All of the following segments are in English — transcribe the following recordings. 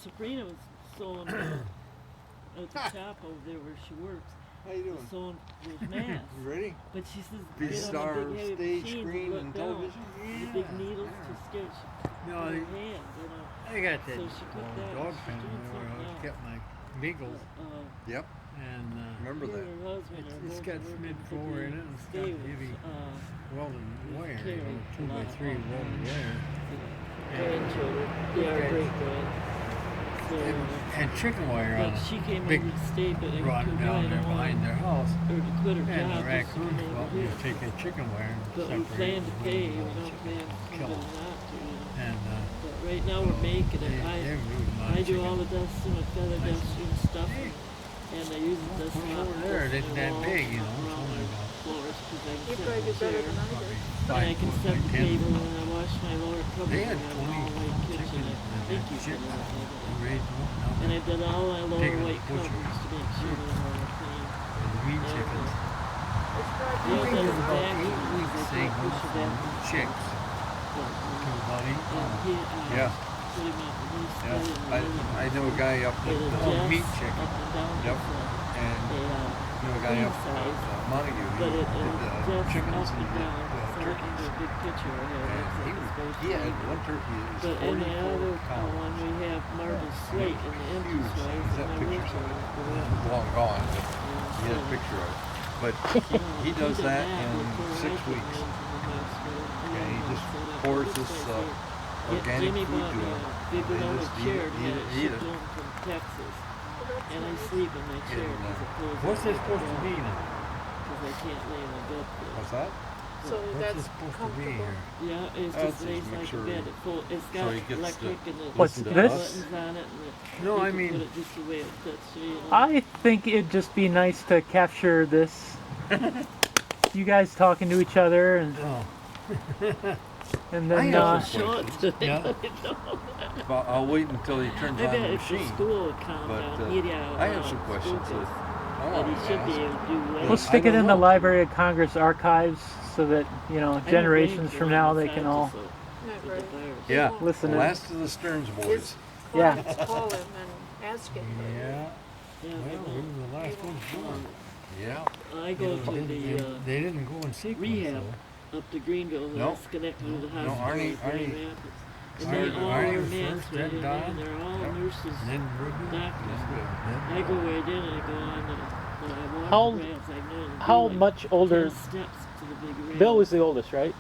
Sabrina was sewing at the shop over there where she works. How you doing? Sewing those masks. You ready? But she says, Be get star on the of big heavy stage, machines screen, look and down. television? The big needles to stitch No, her I hand, you know. got that So she put that, dog she's pen doing where something I else. kept my beagles, Yep. and Remember Her that. husband are it's both got working mid for four the in it. It's got state, heavy welded wire, Carrie, 2x3 welded wire, grandchildren, they are great grand. So, and chicken wire on but it. she came Big over to state, but they rod took her down in there behind their house, or to quit her and the job just to raccoons come want over me here. to take that chicken wire and But we separate plan to it pay, and we the don't chicken plan and kill somebody them. not to, you know. And But right now we're making it. they rude my I do chicken. all the dusting with feather duster and stuff, and I use the dust Put it mop over to there, dust it isn't my that walls big, and you know, it's around only my about floors because I You can probably do sit better in the than I chair. do. And I can set the 5 table foot and I wash my lower cupboard They and had I have 20 an all white kitchen. chicken I think you chicken can and raised them up now. and I've done all my lower Taking the white butcher. cupboards to make sure they're all clean. The meat And, chickens. It's not Yeah, I easy think to it's that's about find. 8 weeks They they don't go push it from out. chicks but, to about 8 and pounds. he, Yeah. put him out and he's Yeah. studying I know a guy up But at it Oh, meat adjusts chicken. up and down Yep. with and a know a guy queen up at size, Montague. He but it did adjusts chickens up and and did down. It's not turkeys. under a big picture I have. And It's like it's supposed he to had be. one turkey that was But in the 44 other pounds. one we have marble slate in the Huge. entranceway, He's and that I work picture on it. long gone, but he had a picture of it. But he does that in 6 weeks. And he just pours this organic Jimmy food bought to me him. a big They load just of eat chair it, and had it eat shipped it. home from Texas. Well, that's And I nice. sleep in my chair And, as opposed What's to this supposed to be now? because I can't lay in my bed. What's that? So What's that's this supposed to be comfortable. here? Yeah, it's That's just lays just make like sure a bed. It's so got he gets electric to and the What's listen to this? us. buttons on it. And No, you I can mean- put it just the way it fits. So, you know. I think it'd just be nice to capture this. You guys talking to each other, and Oh, and I then have I'll some show it to Yeah. them. But I'll wait until he turns I on the bet if the machine. school would calm But down, he'd have I have some questions that I But want he to should be ask. able to do well. we'll stick I it don't in the know. Library of Congress archives so that generations from now they can all Not right. Yeah, listen in. last of the Stearns boys. His Yeah. clients call him and ask him. yeah. Yeah, Well, we were the last ones born. Yeah. I go to They didn't go in sequence, rehab though. up to Greenville, and No. that's connected to the No, hospital in Grand Arnie- Rapids. And Arnie- they all Arnie are was nurses, first, then Don. they're all Yep. nurses, And then Ruby. doctors. Then I go right in and I go on the I walk How- the rails. I know to do how like much 10 older? steps to the big rail. Bill was the oldest, right?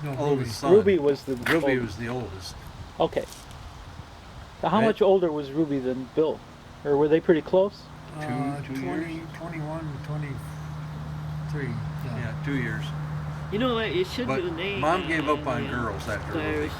No, Oldest son. Ruby was the Ruby oldest. was the oldest. Okay. So how Right. much older was Ruby than Bill? Or were they pretty close? Two 20, years. 21, 23. Yeah, 2 years. You know what? You should But do a name. Mom gave up on the, girls after Ruby. Irish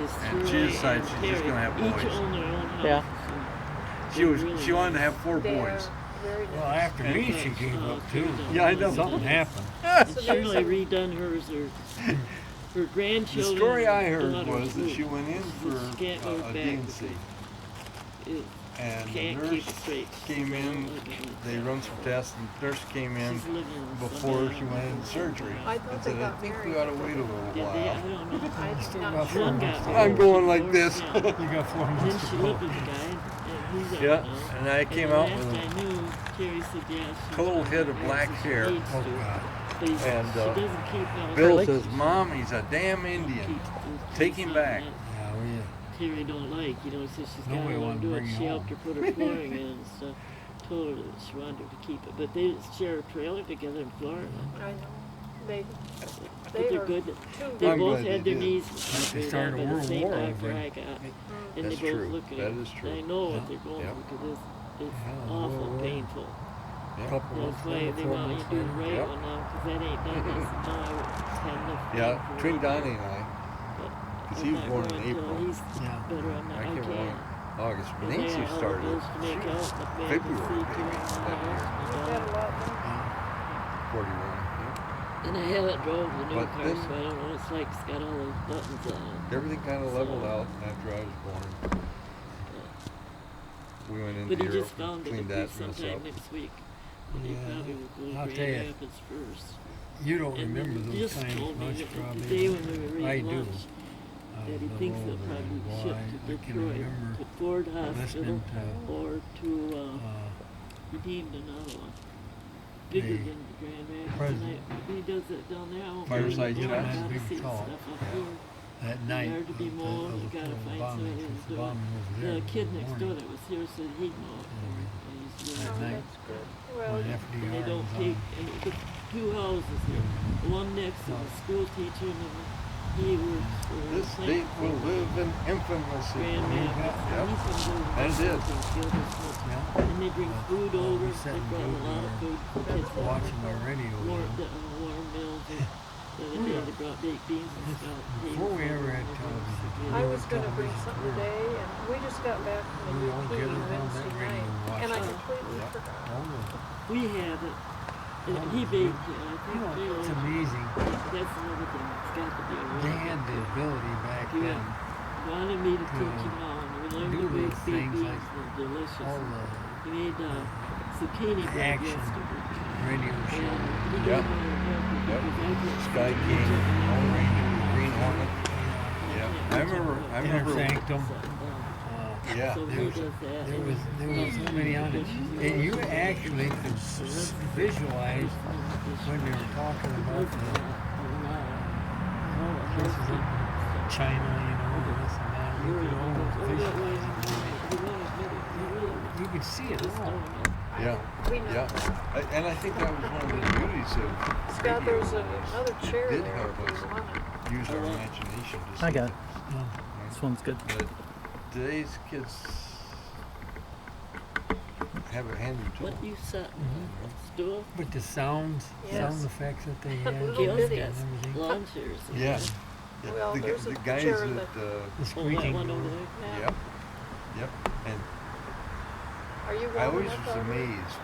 is And she Troy decided and she's just Terry. gonna have Each boys. own their own house. Yeah. She wanted to have 4 They are boys. very Well, nice. after me, she gave up too. Yeah, I know. Something happened. And Shirley redone hers. Her The grandchildren. story I heard daughters was that too. she went in for She can't go a back D&C, because it and the can't nurse keep it straight. came in. They run some tests, and the nurse came in She's living in before some she went into surgery I thought and they said, "I got think we married. ought to wait a little Did they? I while." don't know. I'm Still not got sure. One 4 got months. married. I'm going like She this. divorced, yeah. You got 4 And months then to she go. lived with the guy, and he's out Yeah, now. and I came the out last with I knew, Terry said, yeah, she's total got head of AIDS black and she hair. needs Oh, to. God. But And, she doesn't keep no Bill records. says, "Mom, he's a damn Indian. Take him back." Yeah, we, Terry don't like, you know, says she's got Nobody to wanted to do it. bring She you helped her home. put her flooring in and stuff. Told her that she wanted her to keep it. But they share a trailer together in Florida. I know. They But They they're are good. too They I'm both glad had they their did. knees They operated started on a by the world same war doctor over I it. got. And That's they both true. look at That it. is true. I know what Yeah. they're going Yeah. through because it's Yeah, awful well, painful. Yeah. couple That's months why later, they 4 want you months to do the later. right Yep. one now because that ain't done. I said, no, I had enough. Yeah, time for between one Donnie year. and I, But because I'm he was not born in going till April. He's Yeah. better. I'm not. I I can't can't. remember. August. But And they Nancy had all the started. bills to make out. The man February, can see to maybe, it and that all year. that. We've had a lot done. 41. Yeah. And I haven't drove the new But car, then- so I don't know what it's like. It's got all those buttons on it. Everything kind of leveled out after I was born. We went into But he Europe just found and it cleaned would be that mess sometime up. next week. But he Yeah, probably would go I'll to tell Grand you. Rapids first. You don't And remember he those just times told me much, that the probably. day when we were I eating do. lunch, that he all thinks they'll over probably be why shipped I to can Detroit, remember to Ford Hospital, listening to or to Redeemed, another one. Bigger the than Grand Rapids. And president. he does it down there. I won't Fireside go. chat. I gotta Big see talk. stuff up Yeah. here. that night There to be more, you gotta find bombing, somebody who's the doing. bombing was there The in kid the next door morning. that was here said he'd know it. Yeah. And he's doing At Oh, it. night. that's good. Well, When And FDR they don't was take, on. and the two houses here. The one next is a school teacher, and then he works for This state will live in infamous. Grand Rapids. Yep. And he's been doing And it is. Yeah. And they bring But food we over. sat They and brought a lot of food for kids. watching my radio. Warm, you know. warm meals. The other day they brought baked beans and stuff. Before we ever had television, I was gonna bring something today, and we just got back from We the all UP gathered around that Wednesday radio night, and and I watched it. completely Yep. forgot. We had it. And he baked it. I You think know, they it's were. amazing. That's another thing. It's got to be a They had the ability back Yeah. then. Wanted me to teach him how, and we learned do to make these baked things beans. like They're delicious. All the He made zucchini bread action yesterday. radio And show. he Yep. gave me a recipe Yep. because I couldn't Sky teach King, it, and I Lone couldn't Ranger, teach it. Green Hornet. I Yeah. can't I teach it. remember. Inner Sanctum. Yeah. So he There was, does that. there was so many on it. And you actually could visualize when they were talking about the places in China, you know, this and that. You could almost visualize it. You could see it all. Yeah. We know. Yeah. And I think that was one of the beauties of Scott, radio there's another chair did there help if us you want it. use our imagination to see I got it. things, Yeah. This one's good. But today's kids have a handy tool. What you set? Mhm. Stool? But the sounds, Yes. sound effects that they had, Little Gale's bitty. got and everything. lawn chairs. Yeah. Well, the, there's the a guys chair that, that- The Oh, that squeaking. one over door. there? Yeah. yep, yep. And Are you I warm always enough was already? amazed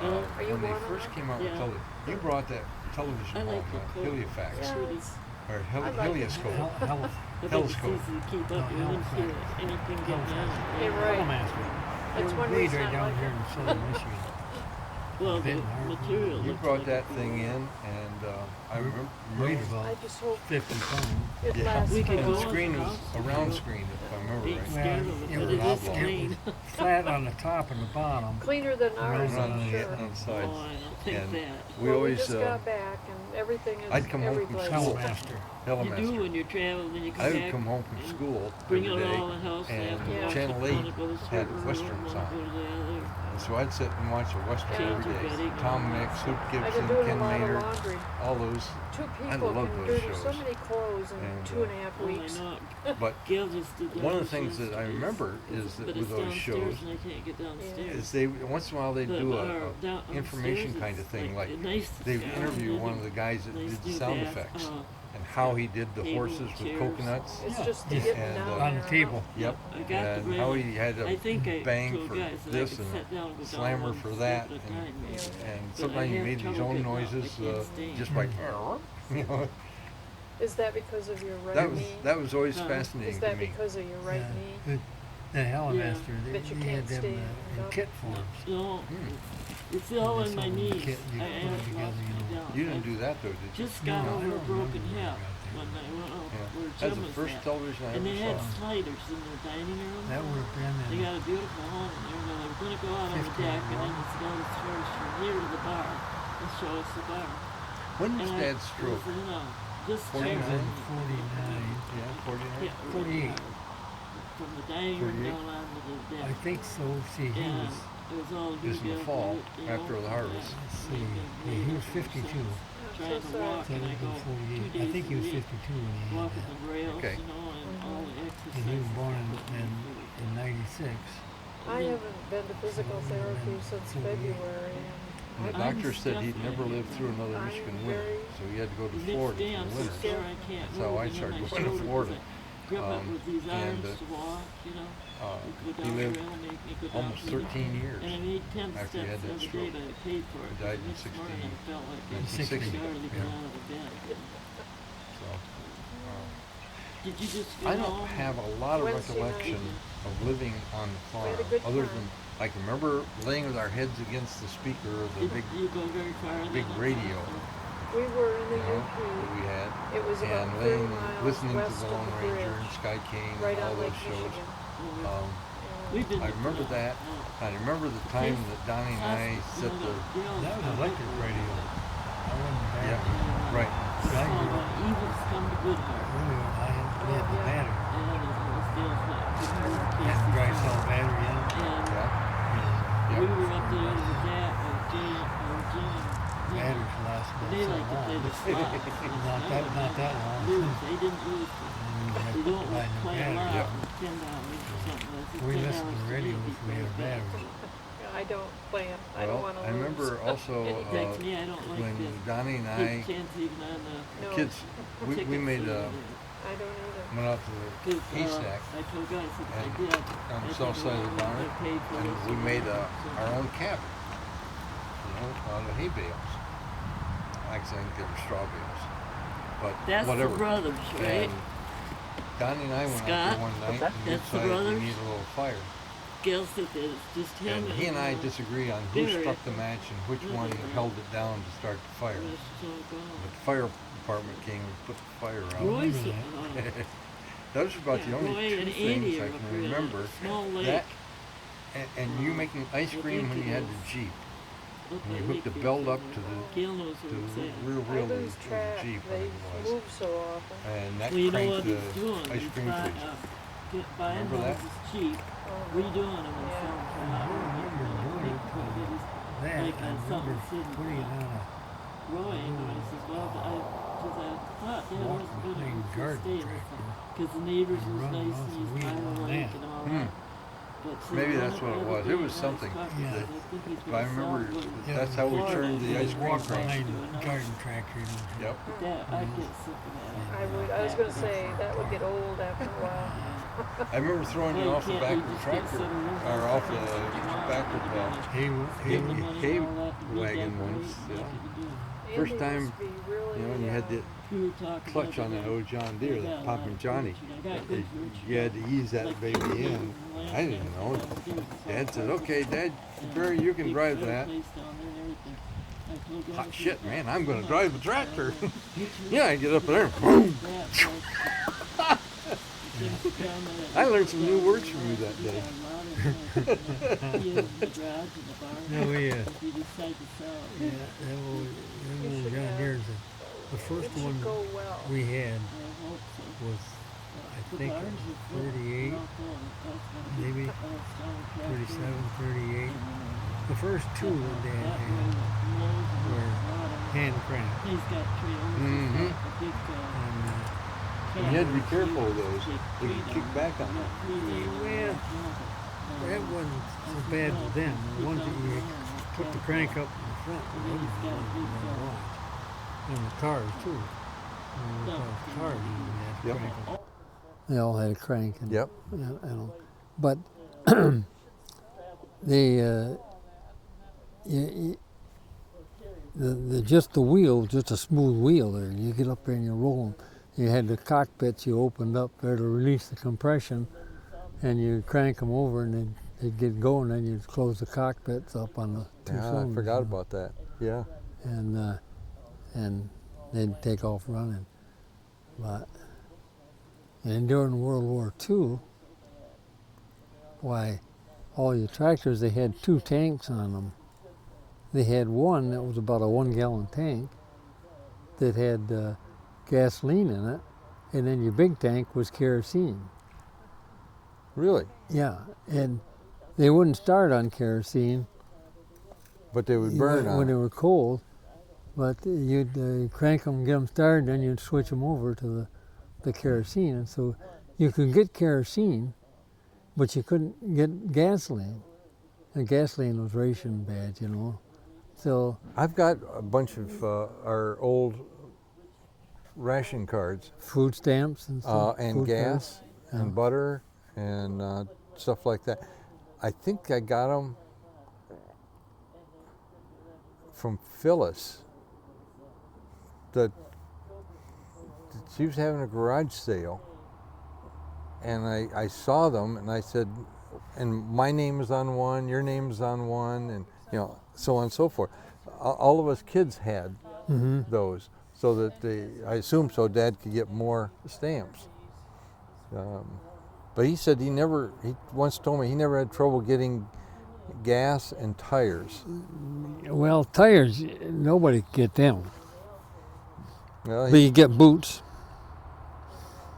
Are you when they warm first enough? came out with Yeah. television. You brought that television I home, like the coat. Heliofax, Yeah, Trudy. it's- or I like it. Helioscope. Hell, I bet it's Telescope. easy to keep No, up. You wouldn't Halifax. hear anything getting on. You're right. Hellmaster. That's They one were made reason right I down like here it. in southern Michigan. Well, the Benton Harbor. material You looks brought like that it's thing real. in, and I remember. Weighed I about just hope 50 pounds. it Yeah. lasts We could And go the in screen the was house. a round screen, if I remember Ain't right. scared of it, Well, but it it was is oblong. clean. Flat on the top and the bottom. cleaner than ours, Right. I'm sure. on the Oh, sides. I don't think And that. we Well, always, we just got back and everything is I'd come home every from place. school. Hellmaster. You do Hellmaster. when you're traveling, then you come I back. would come home from and school Bring every it day, all in the house and after Yeah. Channel Wanna 8 go to had certain room, westerns wanna on. go to the other. And so I'd sit and watch a western Yeah. every day. Betty, Tom and- Mix, Hoop I've Gibson, been doing a Ken lot of Maynard, laundry. all those. Two I people love can those do so shows. many clothes in And, 2.5 Oh, weeks. I know. But Gail just did that. one of the this things that I yesterday. remember is that But with it's those downstairs shows and I can't get downstairs. is they once in a while they'd But do our a information upstairs kind of is thing, like nice they'd guy, interview and one of the guys that nice did the new sound bath, effects uh, and how he did the table, horses with chairs. coconuts. It's Yeah. just the Just getting and, down on there. the table. Yep. I got the And how railing. he had I think I a bang told for guys that this I could and sit down and go a down slammer one for step that, at a and, time, maybe. and But sometimes I he have made his trouble own getting out. I noises, can't stand. just like you know. Is that because of your right That was knee? that was always No. fascinating Is to that me. because of your right Yeah. knee? The Hellmaster, That you they had can't stay them in up. kit forms. No, Hmm. it's all They in my sold knees. kit, you I put it have together, lost you my know. down. You didn't do that though, did you? Just No, got I over a don't broken remember hip when I got when I went out Yeah. where That's Jim the was first at. television I And they ever had saw. sliders in the dining room. That would have been They in got a beautiful home in there. They were going to go out on the 51. deck and then it's going to start from here to the bar and show us the bar. When was And Dad's I stroke? was in, just 49? It was in 49. Yeah, 49. Yeah, 48. From the dining room 48. down onto the deck. I think so. See, he And was, it was all Just in the good, fall, you know, after the harvest. let's see, yeah, he was 52. Trying to So walk So and I he go was 48. 2 I days think a he was week, 52 when he had walking that. the rails, Okay. you know, and all the exercises. And he was born they put me in through. 96. I haven't been to physical therapy since February. And the I'm doctor said he'd never definitely- live through another I'm Michigan very- winter, so he had to go to Mixed Florida for dance the is winter. there, I can't That's how move, I and then started my going to shoulder Florida. goes, I grip up with these and, arms to walk, you know. You go he down the lived rail, make me go down almost the 13 years And I made 10 after he steps had that every day, stroke. but I paid for it. He died in This morning I felt like I could 1960. hardly get out of the bed. So, Did you just go I don't home? have a lot of Wednesday night. recollection of living on the farm, had a good other time. than I can remember laying with our heads against the speaker of the Did big you go very far? big then? radio. We were in the that UP. we had. It was about And 30 laying, miles listening to west the of Lone the Ranger bridge, and Sky King right and on all Lake those shows. Michigan. Um, We've been I to remember Gale. that. I remember the time that Donnie and I set the, That was electric radio. I wasn't bad. yeah, right. Evils come to good heart. We had the battery. And it was Gale's not good heart. That dry cell battery in it. And Yeah. we were up there with that, or Jim, Batteries last about they so like to play long. the slots. Not that long. They didn't lose. They don't Buy no play a lot battery. with $10 or something. It's We $10 listened to the radio to if we had a battery. I don't plan. I don't Well, want to I lose. remember also It takes me, I don't like when the Donnie and big I, chance even on the No, kids, we tickets made or I don't either. went out to the haystack I told guys if I and did, on the I south think side of the barn, I paid for and this we or made that, our own cabin, out of hay bales. Actually, I think they were straw bales, but That's whatever. the brothers, right? And Donnie and I went out Scott? there one night and we That's the decided we brothers? needed a little fire. Gail said that it's just him And he and I uh, disagree on who Barry. struck the match and which one held it down to start the fire. the rest is all But gone. the fire department came and put the fire out. Roy's Those are about the yeah, only Roy two and Andy things are I up can here in a remember. small lake. That and you making ice I cream think when it you had is. the Jeep. Up And you by hooked the Lakefield belt up somewhere. to Gail knows the where it's at. rear I wheel of lose the track. Jeep, I They think it was. move so often. And that Well, you know cranked what the he's doing? ice He's cream freezer. buying Remember that? houses cheap, redoing them and selling for a lot more money. That, Like I something remember sitting putting it on a Roy, and I says, well, because I thought, yeah, it was good walking to garden stay tractor. because the neighbors And was run nice off and the he's wheel by the on lake that. and all Hmm. that. But see, Maybe the that's what it other was. day It was I something talking that- about, I think he's But I gonna remember sell it. Yeah, that's how we Florida, turned the ice cream walk crank. behind the garden tractor. Yep. But that, I get sick of that. I was going to say that would get old after a while. I remember throwing it Well, off the you back can't- of the you just get tractor, some room or for off it. the back of the He, Give the he, money hay and all that, wagon redecorate, once, make yeah. it do. First Andy time, must be really, you know, and you had the We were talking clutch about on that that. old John Deere, I got that a lot Poppin' of Johnny. furniture. I got good furniture. You had to ease that Like baby everything in. land I didn't tax, know. I got deer, so Dad said, I- okay, Dad, and Barry, you can big drive fireplace that. down there and everything. I told God, Hot if shit, you man, got I'm gonna so drive the much, tractor. uh, Yeah, I get up there, boom. that, but things down there, I learned some new down words there, from you that we day. got a lot of, he has the garage and the barn. No, we, If you decide to sell it, yeah, that old John Deere's the first it one should go well. we had I hope so. was, I The think, barns are full. 38, They're all full. That's gonna be maybe a strong tractor. 37, 38. And, The first two that Dad that had way that blows and were a lot of- hand cranked. He's got trailers. Mhm. He's got a big And You had to be cabin. careful of those. Big They could freedom. kick back on Got you. freedom. Well, that wasn't so bad with them. The ones that you put the crank up in the front, And then he's got a big watch. And the cars too. And the cars even had Yep. crank up. They all had a crank. And, Yep. you know, but they, just the wheel, just a smooth wheel there. You get up there and you roll them. You had the cockpits you opened up there to release the compression, and you crank them over and they'd get going. Then you'd close the cockpits up on the two Yeah, I cylinders. forgot about that. Yeah. And they'd take off running. But and during World War II, why, all your tractors, they had two tanks on them. They had one that was about a 1 gallon tank that had gasoline in it, and then your big tank was kerosene. Really? Yeah, and they wouldn't start on kerosene But they would burn when on they it. were cold, but you'd crank them, get them started, then you'd switch them over to the kerosene. And so you could get kerosene, but you couldn't get gasoline. And gasoline was ration bad, you know. So I've got a bunch of our old ration cards food stamps and stuff. and food gas cards. and butter and stuff like that. I think I got them from Phyllis. That she was having a garage sale, and I saw them, and I said, and my name is on one, your name is on one, and you know, so on and so forth. All of us kids had those, so that I assume so Dad could get more stamps. But he said he once told me he never had trouble getting gas and tires. Well, tires, nobody could get them. Well, But you get boots.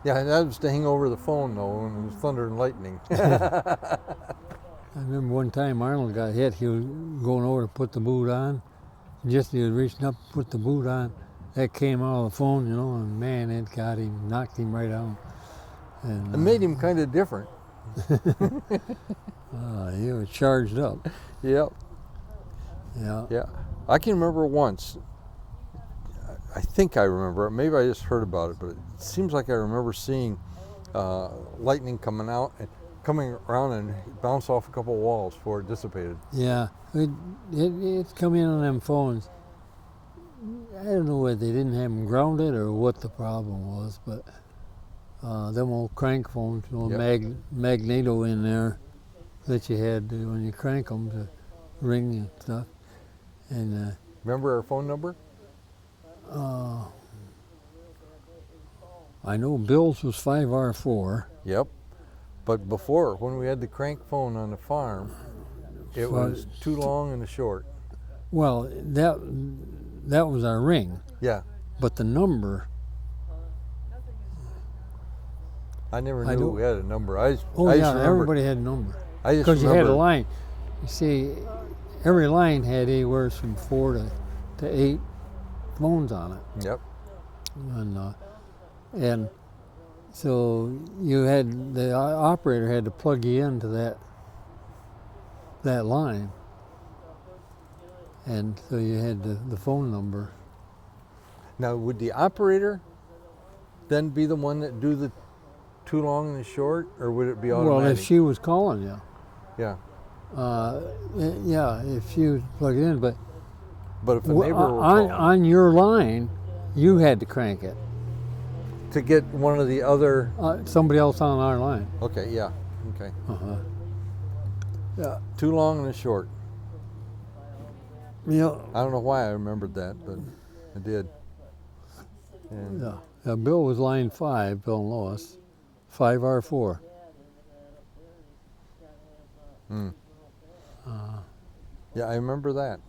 yeah, that was to hang over the phone though, when it was thunder and lightning. I remember one time Arnold got hit. He was going over to put the boot on. Just as he was reaching up to put the boot on, that came out of the phone, and man, it got him, knocked him right out. And, It made him kind of different. he was charged up. Yep. Yeah. Yeah. I can remember once, I think I remember it, maybe I just heard about it, but it seems like I remember seeing lightning coming out and coming around and bounce off a couple of walls before it dissipated. Yeah. It come in on them phones. I don't know whether they didn't have them grounded or what the problem was, but them old crank phones, magneto in there that you had when you crank them to ring and stuff. And Remember our phone number? I know Bill's was 5R4. Yep. But before, when we had the crank phone on the farm, it was too long and short. Well, that was our ring, Yeah. but the number. I never I knew don't- we had a number. I just Oh remember, yeah, everybody had a number I just because you had a remember- line. You see, every line had anywhere from 4 to 8 phones on it, Yep. and so you had the operator had to plug you into that line, and so you had the phone number. Now, would the operator then be the one that do the too long and the short, or would it be automatic? Well, if she was calling you, Yeah. yeah, if she was plugged in, but But if a neighbor were on calling, your line, you had to crank it. to get one of the other, Somebody else on our line. okay, yeah, okay. Yeah. Too long and short. Yeah. I don't know why I remembered that, but I did. And Yeah. Bill was line 5, Bill and Lois, 5R4. yeah, I remember that.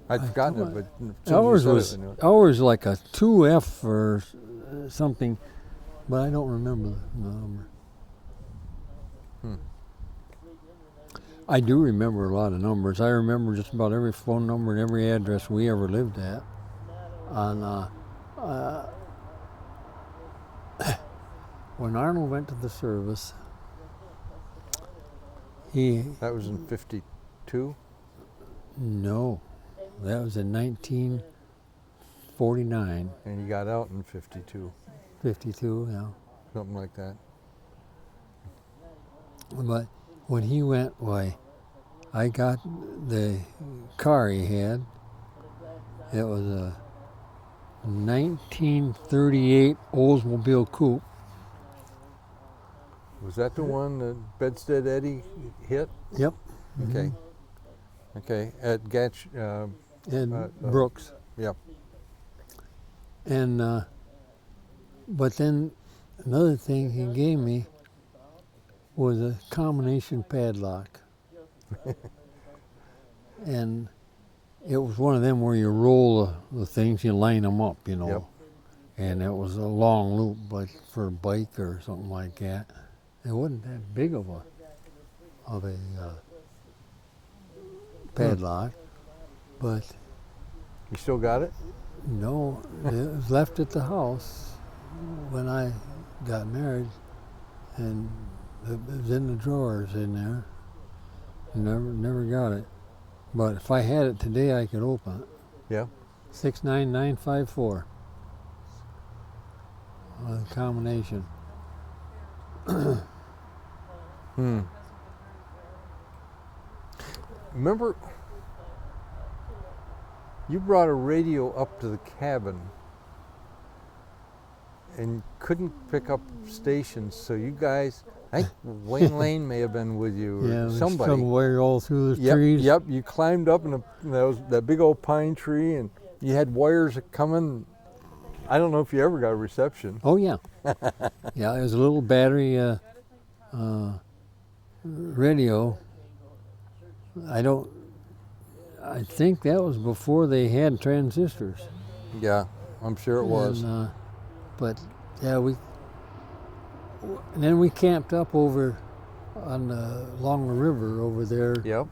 I'd forgotten it, but as soon as Ours you said was it, I knew it. ours like a 2F or something, but I don't remember the number. I do remember a lot of numbers. I remember just about every phone number and every address we ever lived at. When Arnold went to the service, That was in 52? no, that was in 1949, And you got out in 52, 52, yeah. something like that. But when he went, why, I got the car he had. It was a 1938 Oldsmobile Coupe. Was that the one that Bedstead Eddie hit? Yep. Okay. Okay, at Gatch, And Brooks. yep. And but then another thing he gave me was a combination padlock. And it was one of them where you roll the things, you line them up, Yep. And it was a long loop, like for a bike or something like that. It wasn't that big of a padlock, but You still got it? no, it was left at the house when I got married, and it was in the drawers in there. Never got it. But if I had it today, I could open it. Yeah. 69954. The combination. Remember, you brought a radio up to the cabin and couldn't pick up stations, so you guys I think Wayne Lane may have been with you or Yeah, we somebody. strung wire all through the Yep, trees. yep. You climbed up in that big old pine tree, and you had wires coming. I don't know if you ever got a reception. Oh yeah, yeah. It was a little battery radio. I think that was before they had transistors. Yeah, I'm sure it was. And, but yeah, and then we camped up over along the river over there. Yep.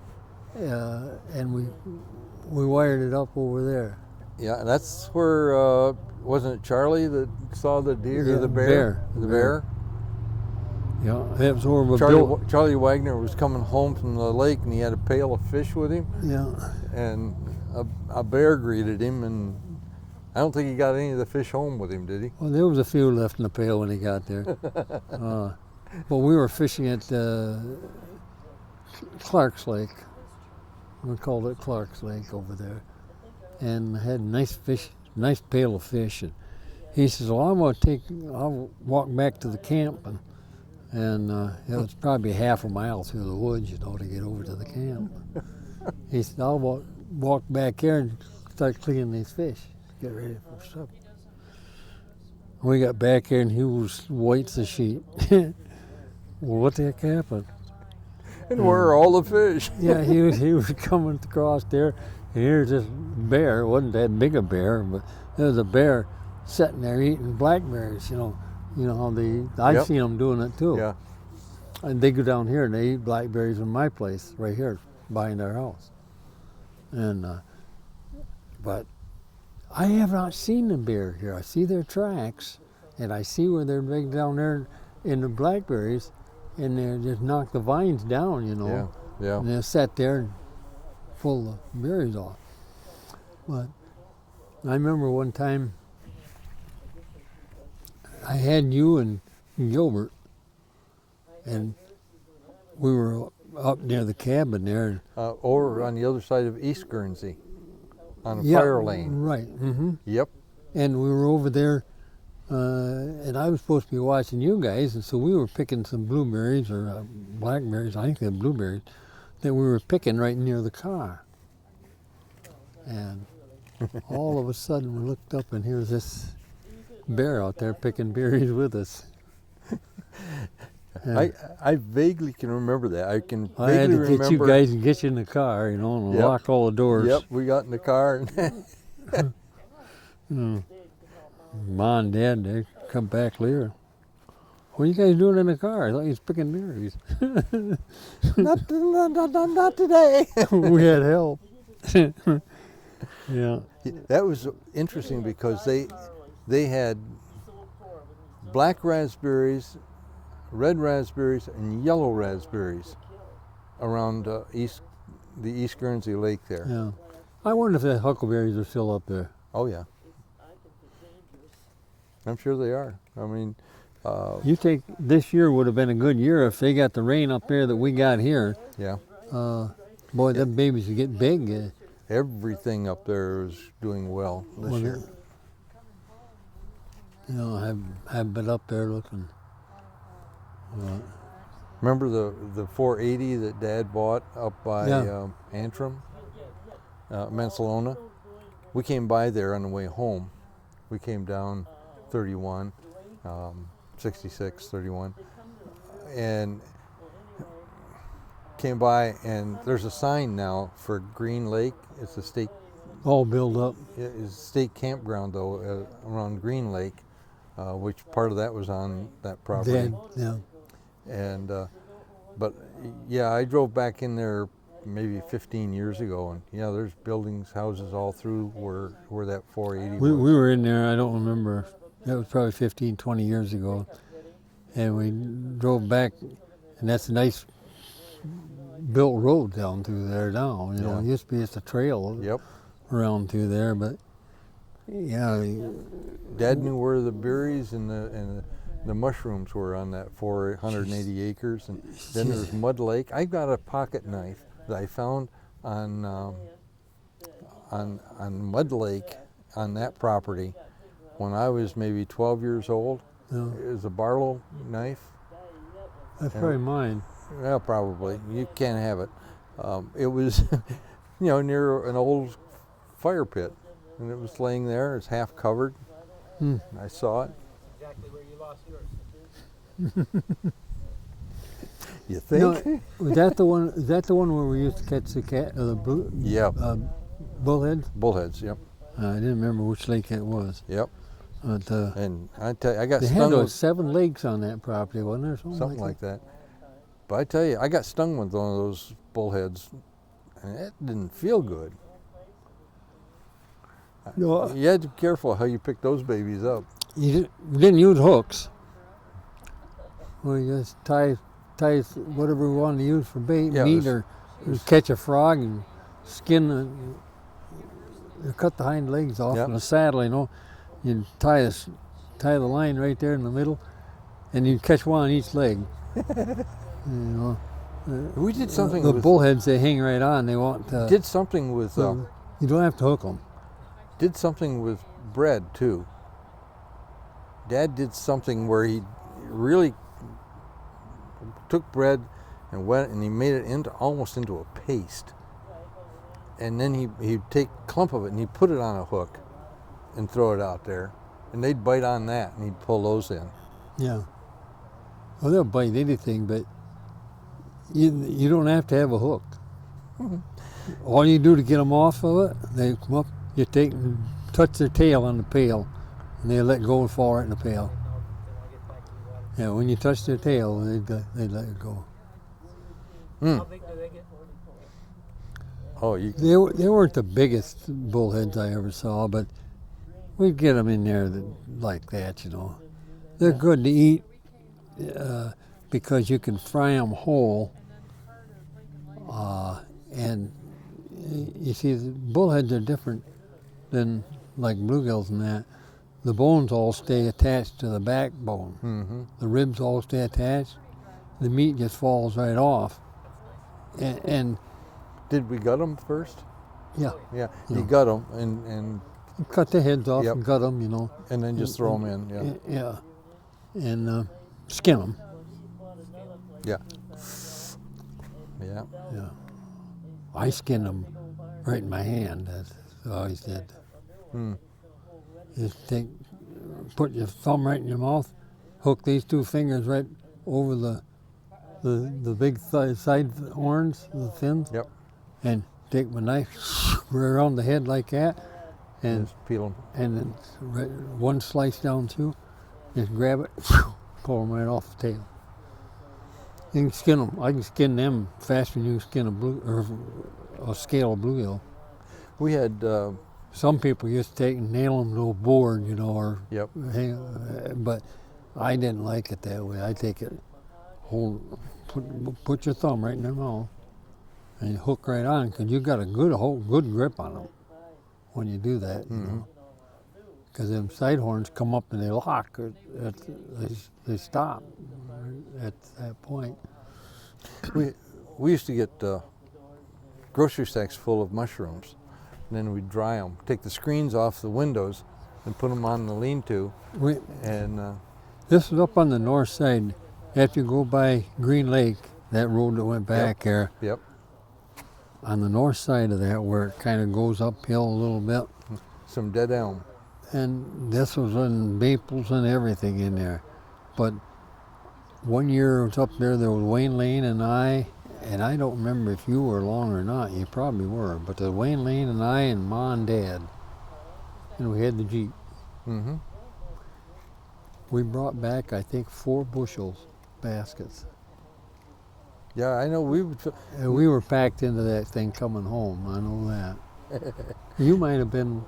And we wired it up over there. Yeah, and that's where wasn't it Charlie that saw the deer Yeah, or the bear? The bear. Yeah, it was over Bill. Charlie Wagner was coming home from the lake, and he had a pail of fish with him. Yeah. And a bear greeted him, and I don't think he got any of the fish home with him, did he? Well, there was a few left in the pail when he got there. But we were fishing at Clark's Lake. We called it Clark's Lake over there, and had nice pail of fish. And he says, "Well, I'll walk back to the camp," and it was probably half a mile through the woods, to get over to the camp. He said, "I'll walk back here and start cleaning these fish, get ready for supper." We got back here and he was white as a sheet. Well, what the heck happened? And where are all the fish? Yeah, he was coming across there, and here's this bear. It wasn't that big a bear, but there was a bear sitting there eating blackberries. You know how I've seen them doing it too. Yeah. And they go down here and they eat blackberries in my place right here behind our house. And but I have not seen the bear here. I see their tracks, and I see where they're big down there in the blackberries, and they just knock the vines down, Yeah, yeah. and they'll sit there and pull the berries off. But I remember one time I had you and Gilbert, and we were up near the cabin there. Over on the other side of East Guernsey, on a fire lane. Right. Mm-hmm. Yep. And we were over there, and I was supposed to be watching you guys, and so we were picking some blueberries or blackberries, I think they're blueberries, that we were picking right near the car. And all of a sudden we looked up, and here's this bear out there picking berries with us. I vaguely can remember that. I can vaguely I had to remember. get you guys and get you in the car, and Yep. lock all the doors. Yep, we got in the car. And Mom and Dad, they come back later. What are you guys doing in the car? I thought you was picking berries. not today. We had help. Yeah. That was interesting because they had black raspberries, red raspberries, and yellow raspberries around the East Guernsey Lake there. Yeah. I wonder if the huckleberries are still up there. Oh yeah, I'm sure they are. I mean, You think this year would have been a good year if they got the rain up there that we got here. yeah, Boy, them babies would get big. everything up there is doing well this year. Have been up there looking. Remember the 480 that Dad bought up by Antrim, Mansalona? We came by there on the way home. We came down 31, 66, 31, and came by, and there's a sign now for Green Lake. It's a state. All built up. It's a state campground though around Green Lake, which part of that was on that property. Dead, yeah. And but yeah, I drove back in there maybe 15 years ago, and yeah, there's buildings, houses all through where that 480 We was. were in there, I don't remember. That was probably 15, 20 years ago. And we drove back, and that's a nice built road down through there now. Yeah. It used to be just a trail Yep. around through there, but yeah. Dad knew where the berries and the mushrooms were on that 480 acres, and then there's Mud Lake. I got a pocket knife that I found on Mud Lake on that property when I was maybe 12 years old. Yeah. It was a Barlow knife, That's probably mine. Well, probably. You can't have it. It was, near an old fire pit, and it was laying there. It's half covered. I saw it. Exactly where you lost yours. You think? Was that the one? Is that the one where we used to catch the cat, the Yep. bullheads? Bullheads. Yep. I didn't remember which lake it was. Yep. But And I tell you, I got they stung had those with 7 lakes on that property, wasn't there? something like that. But I tell you, I got stung with one of those bullheads, and it didn't feel good. No, You had to be careful how you pick those babies up. we didn't use hooks. We just tie whatever we wanted to use for bait, Yeah, meat, or catch a frog and skin cut the hind legs off Yep. in a saddle. You'd tie the line right there in the middle, and you'd catch one on each leg. We did something The with bullheads, they hang right on. They want. did something with you don't have to hook them. did something with bread too. Dad did something where he really took bread and he made it almost into a paste. And then he'd take a clump of it and he'd put it on a hook and throw it out there. And they'd bite on that and he'd pull those in. Yeah. Well, they'll bite anything, but you don't have to have a hook. All you do to get them off of it, they come up, you take and touch their tail on the pail, and they let go and fall right in the pail. Yeah, when you touch their tail, they let it go. How big do they get? Oh, They weren't the biggest bullheads I ever saw, but we'd get them in there like that. They're good to eat because you can fry them whole. And you see, the bullheads are different than like bluegills and that. The bones all stay attached to the backbone. Mm-hmm. The ribs all stay attached. The meat just falls right off. And Did we gut them first? yeah, Yeah, Yeah. you gut them and cut the heads off Yep. and gut them, and then just throw them in. Yeah, Yeah, and skin them. yeah, yeah. Yeah, I skinned them right in my hand. That's what I always did. Hmm. Just put your thumb right in your mouth, hook these 2 fingers right over the big side horns, the fins. Yep. And take my knife right around the head like that, and Just peel them. and then one slice down through, just grab it, pull them right off the tail. You can skin them. I can skin them faster than you can skin a scale of bluegill. We had Some people used to take and nail them to a board, or yep. but I didn't like it that way. I take it, put your thumb right in their mouth, and you hook right on, because you got a good grip on them when you do that. Because them side horns come up and they lock. They stop at that point. We used to get grocery sacks full of mushrooms, and then we'd dry them, take the screens off the windows, and put them on the lean-to. And This was up on the north side. After you go by Green Lake, that road that went back there, yep, on the north side of that, where it kind of goes uphill a little bit, some dead elm. and this was in maples and everything in there. But one year I was up there was Wayne Lane and I don't remember if you were along or not. You probably were, but the Wayne Lane and I and Ma and Dad, and we had the Jeep. Mm-hmm. We brought back, I think, 4 bushels baskets. Yeah, I know. And we were packed into that thing coming home. I know that. You might have been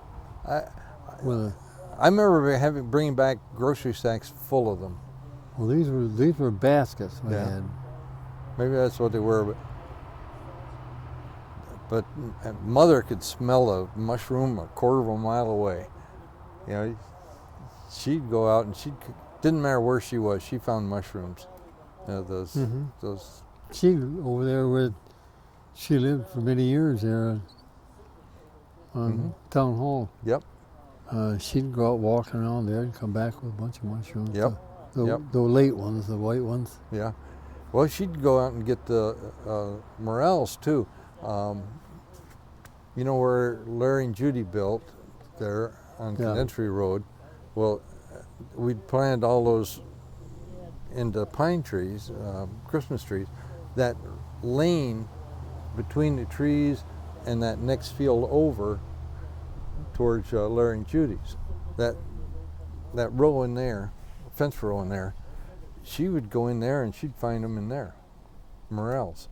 with I remember bringing back grocery sacks full of them. well, these were baskets we Yeah. had. Maybe that's what they were, but Mother could smell a mushroom a quarter of a mile away. She'd go out and didn't matter where she was, she found mushrooms. Those. She over there she lived for many years there on Town Hall. Yep. She'd go out walking around there and come back with a bunch of mushrooms. Yep. The late ones, the white ones. Yeah. Well, she'd go out and get the morels too. You know where Larry and Judy built there on Yeah. Condensary Road? Well, we'd planted all those into pine trees, Christmas trees. That lane between the trees and that next field over towards Larry and Judy's, that row in there, fence row in there, she would go in there and she'd find them in there, morels.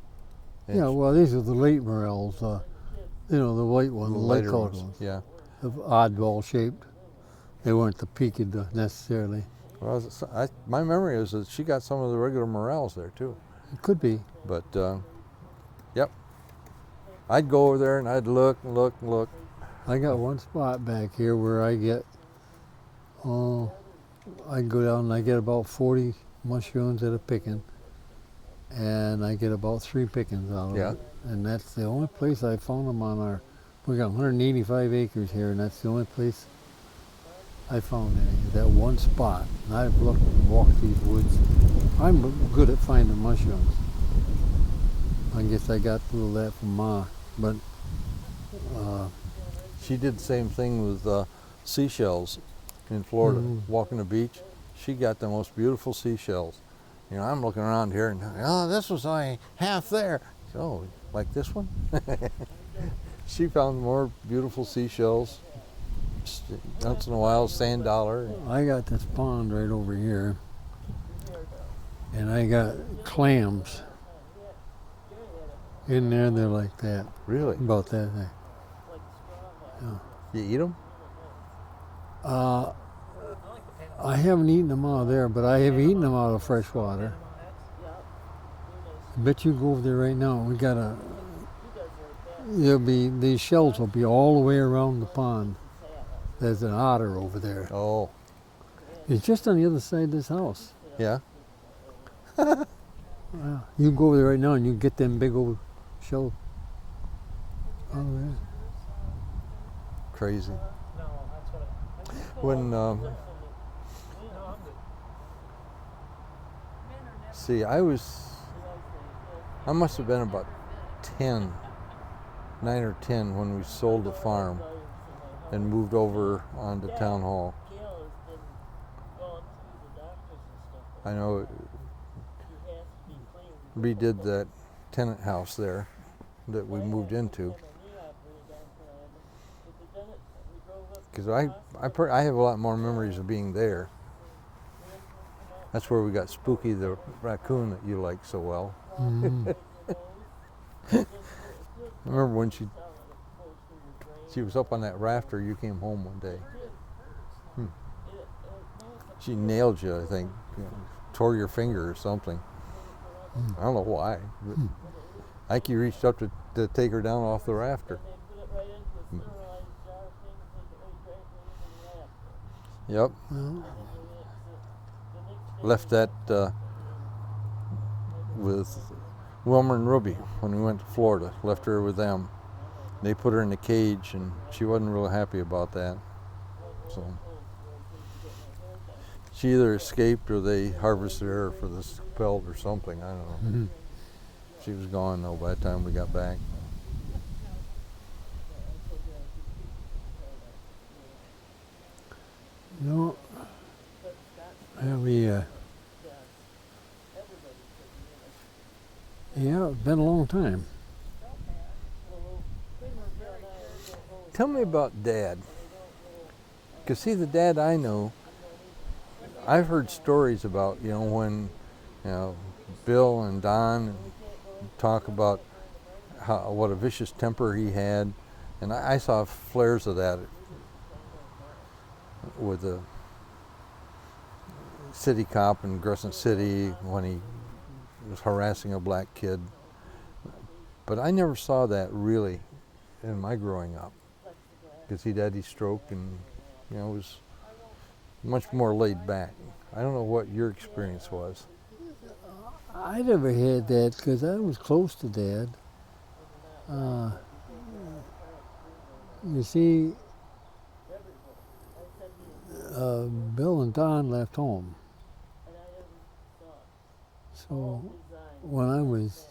And Yeah, well, these are the late morels, you know, the white ones, the light later colored ones, ones. yeah. Of oddball shaped. They weren't the peaked necessarily. Well, my memory is that she got some of the regular morels there too. It could be. But, yep. I'd go over there and I'd look and look and look. I got one spot back here where I get, I go down and I get about 40 mushrooms at a picking, and I get about 3 pickings out of Yeah. it. And that's the only place I found them on we got 185 acres here, and that's the only place I found any, that one spot. And I've looked and walked these woods. I'm good at finding mushrooms. I guess I got a little of that from Ma, but She did the same thing with seashells in Florida, walking the beach. She got the most beautiful seashells. You know, I'm looking around here and, oh, this was only half there. Oh, like this one? She found more beautiful seashells. Once in a while, sand dollar. I got this pond right over here, and I got clams in there. They're like that, Really? about that thing. You eat them? I haven't eaten them out of there, but I have eaten them out of fresh water. I bet you go over there right now. We got these shells will be all the way around the pond. There's an otter over there. Oh, It's just on the other side of this house. yeah. Wow. You can go over there right now and you can get them big old shells. Oh, yeah. Crazy. When see, I must have been about 9 or 10 when we sold the farm and moved over onto Town Hall. I know redid that tenant house there that we moved into. Because I have a lot more memories of being there. That's where we got Spooky the raccoon that you like so well. Mm. I remember when she was up on that rafter, you came home one day. She nailed you, I think. You know, tore your finger or something. I don't know why. But I think you reached up to take her down off the rafter. Yep. Well, Left that with Wilmer and Ruby when we went to Florida. Left her with them. They put her in the cage, and she wasn't real happy about that. So she either escaped or they harvested her for the pelt or something. I don't know. mhm. She was gone though by the time we got back. No. Yeah, it's been a long time. Tell me about Dad. Because see, the Dad I know, I've heard stories about, you know, when, you know, Bill and Don talk about what a vicious temper he had. And I saw flares of that with the city cop in Crescent City when he was harassing a black kid. But I never saw that really in my growing up. Because he'd had his stroke and, you know, was much more laid back. I don't know what your experience was. I never had that because I was close to Dad. You see, Bill and Don left home. So when I was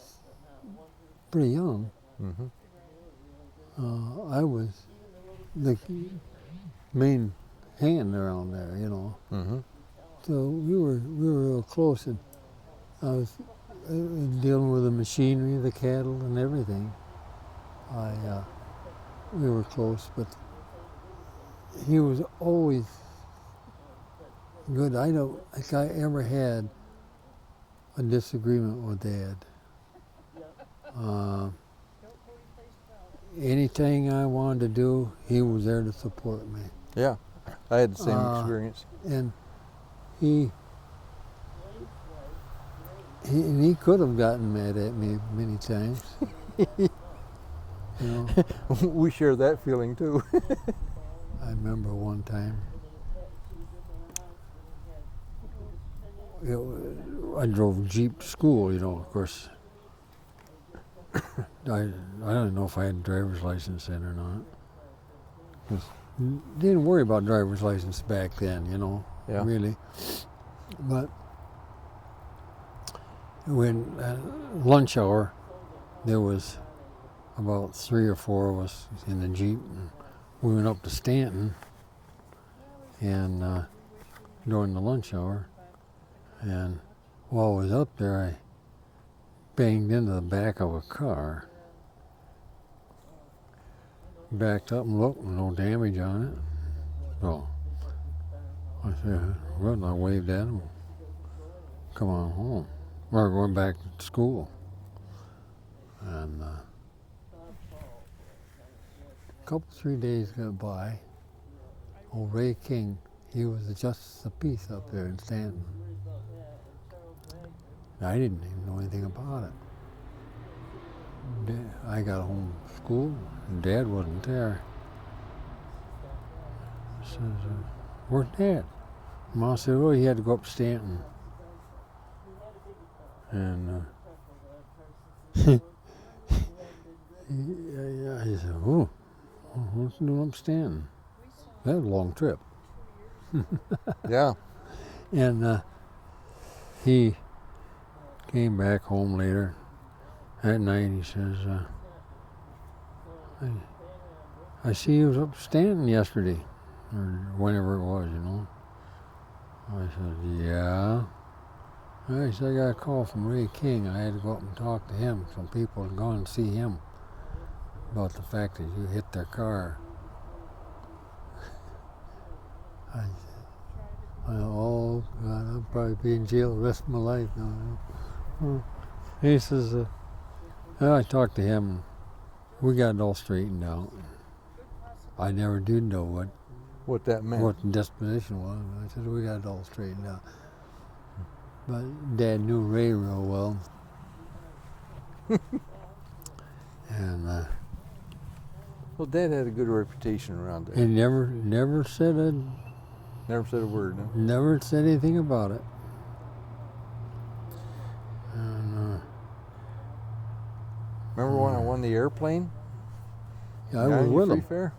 pretty young, Mm-hmm. I was the main hand around there, you know. Mm-hmm. So we were real close, and I was dealing with the machinery, the cattle, and everything. We were close, but he was always good. I don't think I ever had a disagreement with Dad. Anything I wanted to do, he was there to support me. Yeah, I had the same experience. And he could have gotten mad at me many times. You know, We share that feeling too. I remember one time, I drove Jeep to school, you know, of course. I don't know if I had a driver's license then or not. 'Cause didn't worry about driver's license back then, you know, Yeah. really. But when lunch hour, there was about 3 or 4 of us in the Jeep, and we went up to Stanton, and during the lunch hour, and while I was up there, I banged into the back of a car. Backed up and looked, no damage on it. So I said, well, I waved at him. Come on home. We're going back to school. And a couple, 3 days got by. Old Ray King, he was the justice of peace up there in Stanton. I didn't even know anything about it. I got home from school, and Dad wasn't there. Says, where's Dad? Mom said, oh, he had to go up to Stanton. And I said, oh, what's he doing up Stanton? That was a long trip. Yeah. And he came back home later. That night he says, I see you was up Stanton yesterday, or whenever it was, you know. I said, yeah. I said, I got a call from Ray King. I had to go up and talk to him. Some people had gone to see him about the fact that you hit their car. I said, oh, God, I'll probably be in jail the rest of my life now. He says, I talked to him. We got it all straightened out. I never did know What that meant. what the disposition was. I said, we got it all straightened out. But Dad knew Ray real well. And Well, Dad had a good reputation around there. he never said Never said a word. No? never said anything about it. And Remember when I won the airplane? I was with free him. Fair?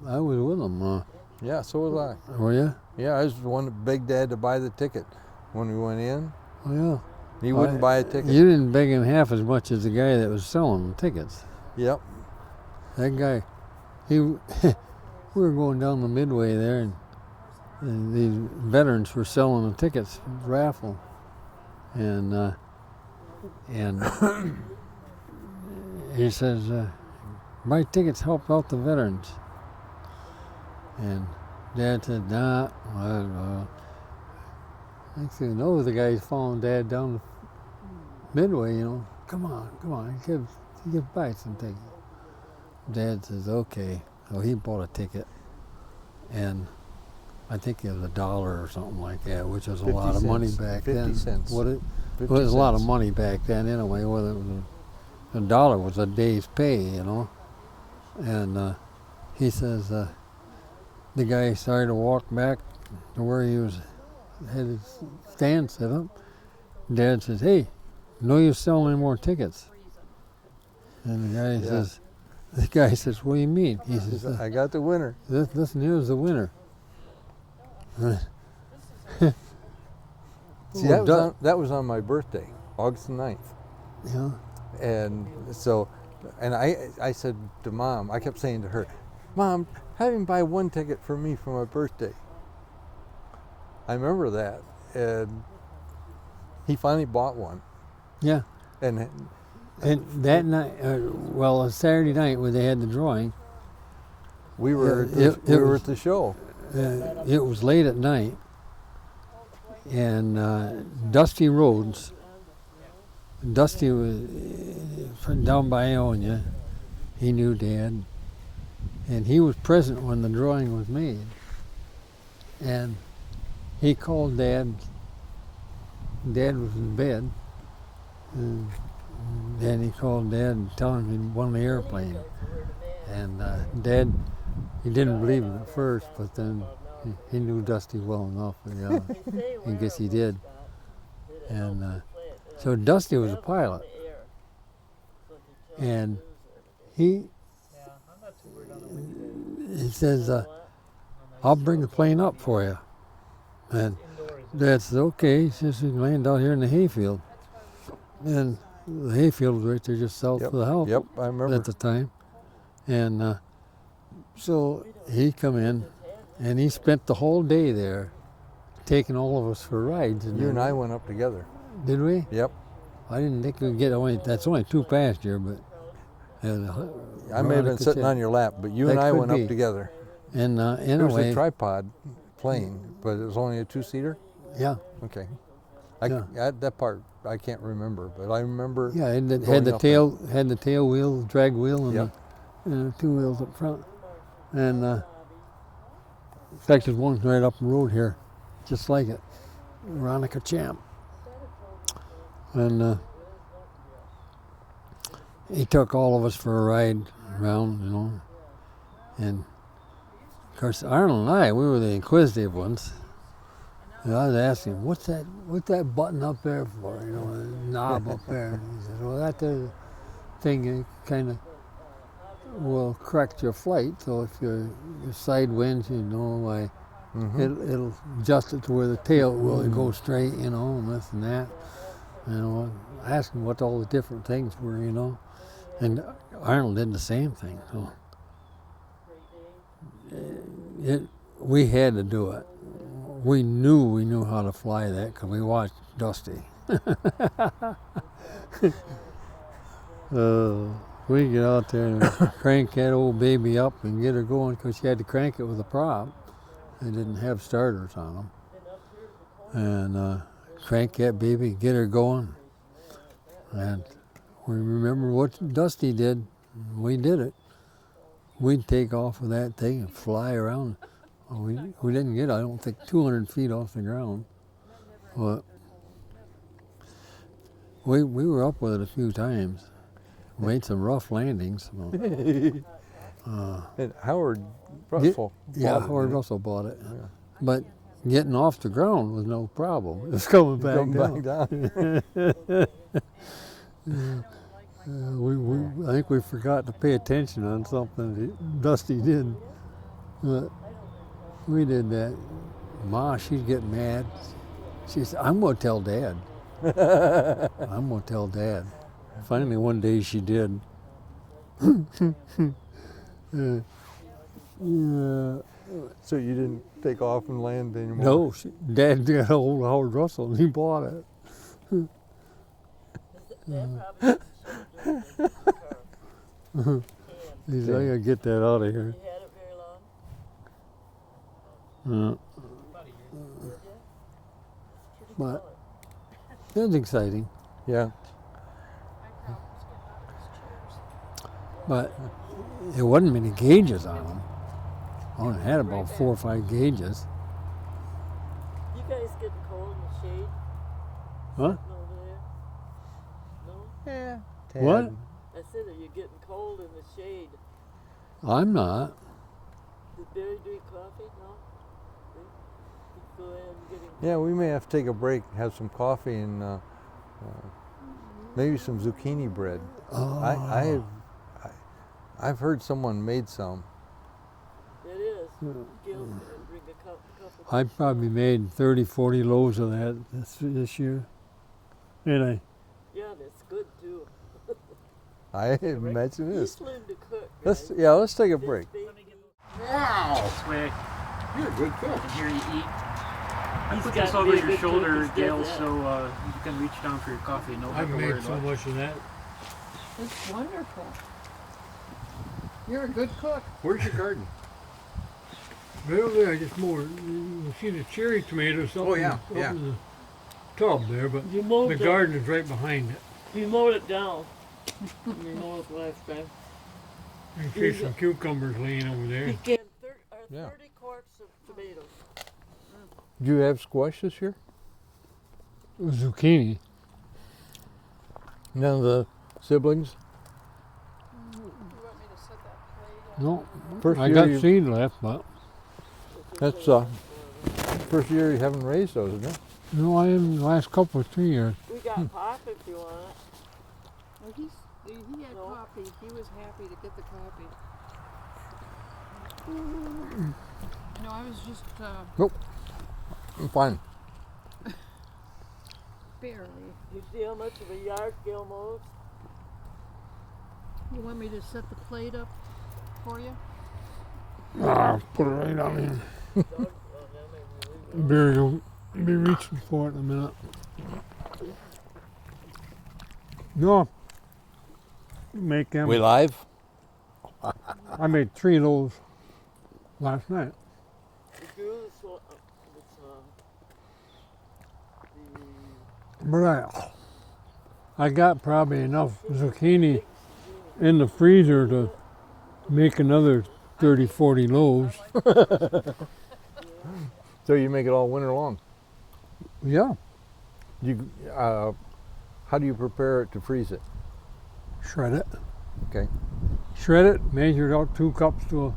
I was with him. Yeah, so was I. Were you? Yeah, I was the one that begged Dad to buy the ticket when we went in. Oh, yeah. He wouldn't buy a ticket. You didn't beg him half as much as the guy that was selling the tickets. Yep. That guy, we were going down the midway there, and these veterans were selling the tickets, raffle, and he says, "My tickets help out the veterans." And Dad said, "Nah." Next thing you know, the guy's following Dad down the midway. You know, come on, give buy some tickets. Dad says, okay. So he bought a ticket, and I think it was $1 or something like that, which was a lot of money back 50 then. cents. What it 50 was a lot of cents. money back then anyway. Whether it was $1 was a day's pay, you know. And he says the guy started to walk back to where he had his stand set up. Dad says, "Hey, no use selling any more tickets." And the guy says, "What do you mean?" He says, I got the winner. Listen, here's the winner. See, that was on my birthday, August the 9th. Yeah. And so, and I said to Mom, I kept saying to her, Mom, have him buy one ticket for me for my birthday. I remember that. And he finally bought one. Yeah. And that night, well, on Saturday night when they had the drawing, we were, at the show. it was late at night, and Dusty Rhodes, Dusty was from down by Ionia. He knew Dad, and he was present when the drawing was made. And he called Dad. Dad was in bed, and then he called Dad and told him he won the airplane. And Dad, he didn't believe him at first, but then he knew Dusty well enough. I guess he did. And so Dusty was a pilot, and he says, "I'll bring the plane up for you." And Dad says, "Okay." He says, "We land out here in the hayfield." And the hayfield was right there just south of the house. Yep, I remember. At the time. And so he come in, and he spent the whole day there, taking all of us for rides. And You and I went up together. Did we? Yep. I didn't think we'd get that's only 2 past here, but. I may have been sitting on your lap, but you and I went up together. And It was anyway. a tripod plane, but it was only a 2-seater? Yeah. Okay. Yeah. That part I can't remember, but I remember. Yeah, it going had the up tail, had the tail wheel, drag wheel, and Yep. the 2 wheels up front. And in fact, there's one right up the road here, just like it, Veronica Champ. And he took all of us for a ride around, And of course, Arnold and I, we were the inquisitive ones. And I was asking him, what's that button up there for, the knob up there? And he said, well, that's the thing that kind of will correct your flight. So if your side winds, it'll adjust it to where the tail will go straight, and this and that. I asked him what all the different things were, And Arnold did the same thing. So we had to do it. We knew how to fly that because we watched Dusty. We get out there and crank that old baby up and get her going because you had to crank it with a prop. They didn't have starters on them. And crank that baby, get her going. And we remember what Dusty did. We did it. We'd take off with that thing and fly around. We didn't get, I don't think, 200 feet off the ground. But we were up with it a few times. Made some rough landings. And Howard Russell Yeah, Howard Russell bought it. Yeah. But getting off the ground was no problem. It was coming back down. I think we forgot to pay attention on something that Dusty did. But we did that. Ma, she'd get mad. She said, I'm going to tell Dad. I'm going to tell Dad. Finally, one day she did. So you didn't take off and land anymore? No, Dad got hold of Howard Russell and he bought it. He said, I gotta get that out of here. You had it very long? But it was exciting. Yeah. But there wasn't many gauges on them. I only had about 4 or 5 gauges. You guys getting cold in the shade? Huh? Sitting over there? No? Yeah. What? I said, are you getting cold in the shade? I'm not. Did Barry drink coffee? No? Go ahead and get him. Yeah, we may have to take a break, have some coffee and maybe some zucchini bread. Oh. I've heard someone made some. It is. Gale said bring a couple. I probably made 30, 40 loaves of that this year. And Yeah, that's good too. I imagine it He's is. learned to cook. Let's Right? let's take a This break. baby- Wow! This way You're a good cook. I can hear you eat. I He's put got this over really your good shoulder, cookies, Gail, does that. so you can reach down for your coffee. No have to worry about it. much of that. It's wonderful. You're a good cook. Where's your garden? Right over there, I just mowed. You see the cherry tomatoes up, Oh, yeah, up yeah. in the tub there, but You mowed the it. garden is right behind it. You mowed it down. You mowed it last time. You can see some cucumbers laying over there. He canned Yeah. 30 quarts of tomatoes. Do you have squash this year? Zucchini. None of the siblings? You want me to set that plate? No, First I year got you- seed left, but That's first year you haven't raised those, isn't it? no, I am the last couple of 3 years. We got pop if you want it. Well, he had No. coffee. He was happy to get the coffee. No, I was just I'm fine. barely. You see how much of a yard Gale mows? You want me to set the plate up for you? Put it right on here. Doug, well, then maybe we will. Barry will be reaching for it in a minute. No. Make them. We live? I made 3 of those last night. The goose, the But I got probably enough zucchini in the freezer to make another 30, 40 loaves. So you make it all winter long. Yeah, You, how do you prepare it to freeze it? shred it. Okay. Shred it, measured out 2 cups to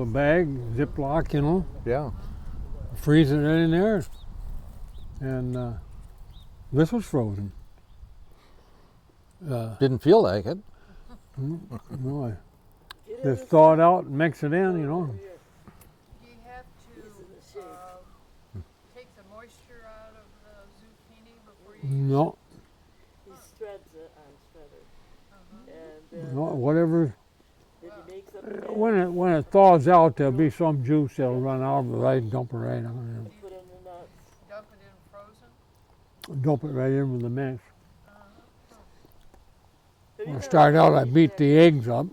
a bag, Ziploc, you know, Yeah. freeze it right in there. And this was frozen. Didn't feel like it. No, I get in just this thaw it out and mix it in, you know. over here. Do you have to take the moisture out of the zucchini before you No, He shreds it on shredder. And then no, whatever. he makes up When it thaws out, there'll be some juice that'll run out of it. I dump it right on put in the nuts. dump it in frozen? there. Dump it right in with the mix. Have you When I ever start out, I made beat that? the eggs up.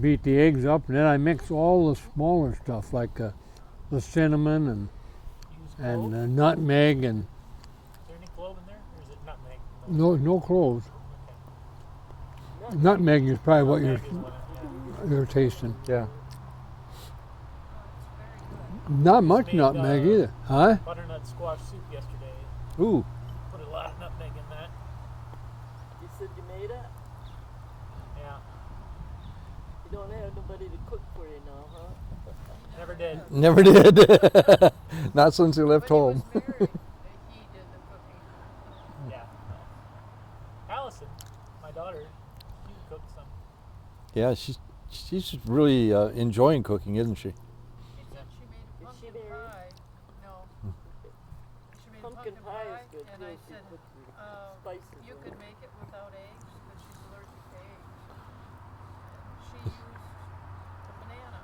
Beat the eggs up, and then I mix all the smaller stuff like the cinnamon Use clove? and nutmeg and Is there any clove in there, or is it nutmeg? no cloves. Okay. Nutmeg is probably what Nutmeg is what it- you're tasting. Yeah. Not much Made, nutmeg either, huh? Butternut squash soup yesterday. Ooh. Put a lot of nutmeg in that. You said you made it? Yeah. You don't have nobody to cook for you now, huh? Never did. Never did. Not since he left When he home. was married, he did the cooking. Yeah. No. Allison, my daughter, she cooked some. Yeah, she's really enjoying cooking, isn't she? She said she made a Is she pumpkin married? pie. No. She made Pumpkin a pie is good and too I if you said, put the spices you in could it. make it without eggs because she's allergic to eggs. And she used the banana.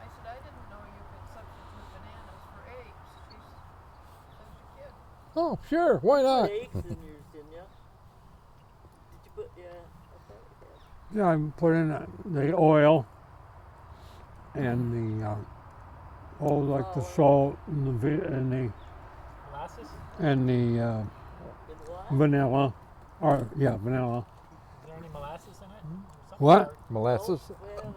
I said, I didn't know you could substitute bananas for eggs. She said, as a kid. Oh, sure. Why Put not? eggs in yours, didn't you? Did you put, yeah, I thought you did. Yeah, I put in the oil and the all like the salt and Molasses? the In what? vanilla, or yeah, vanilla. Is there any molasses in it? Or something? What? Or- Molasses? Well,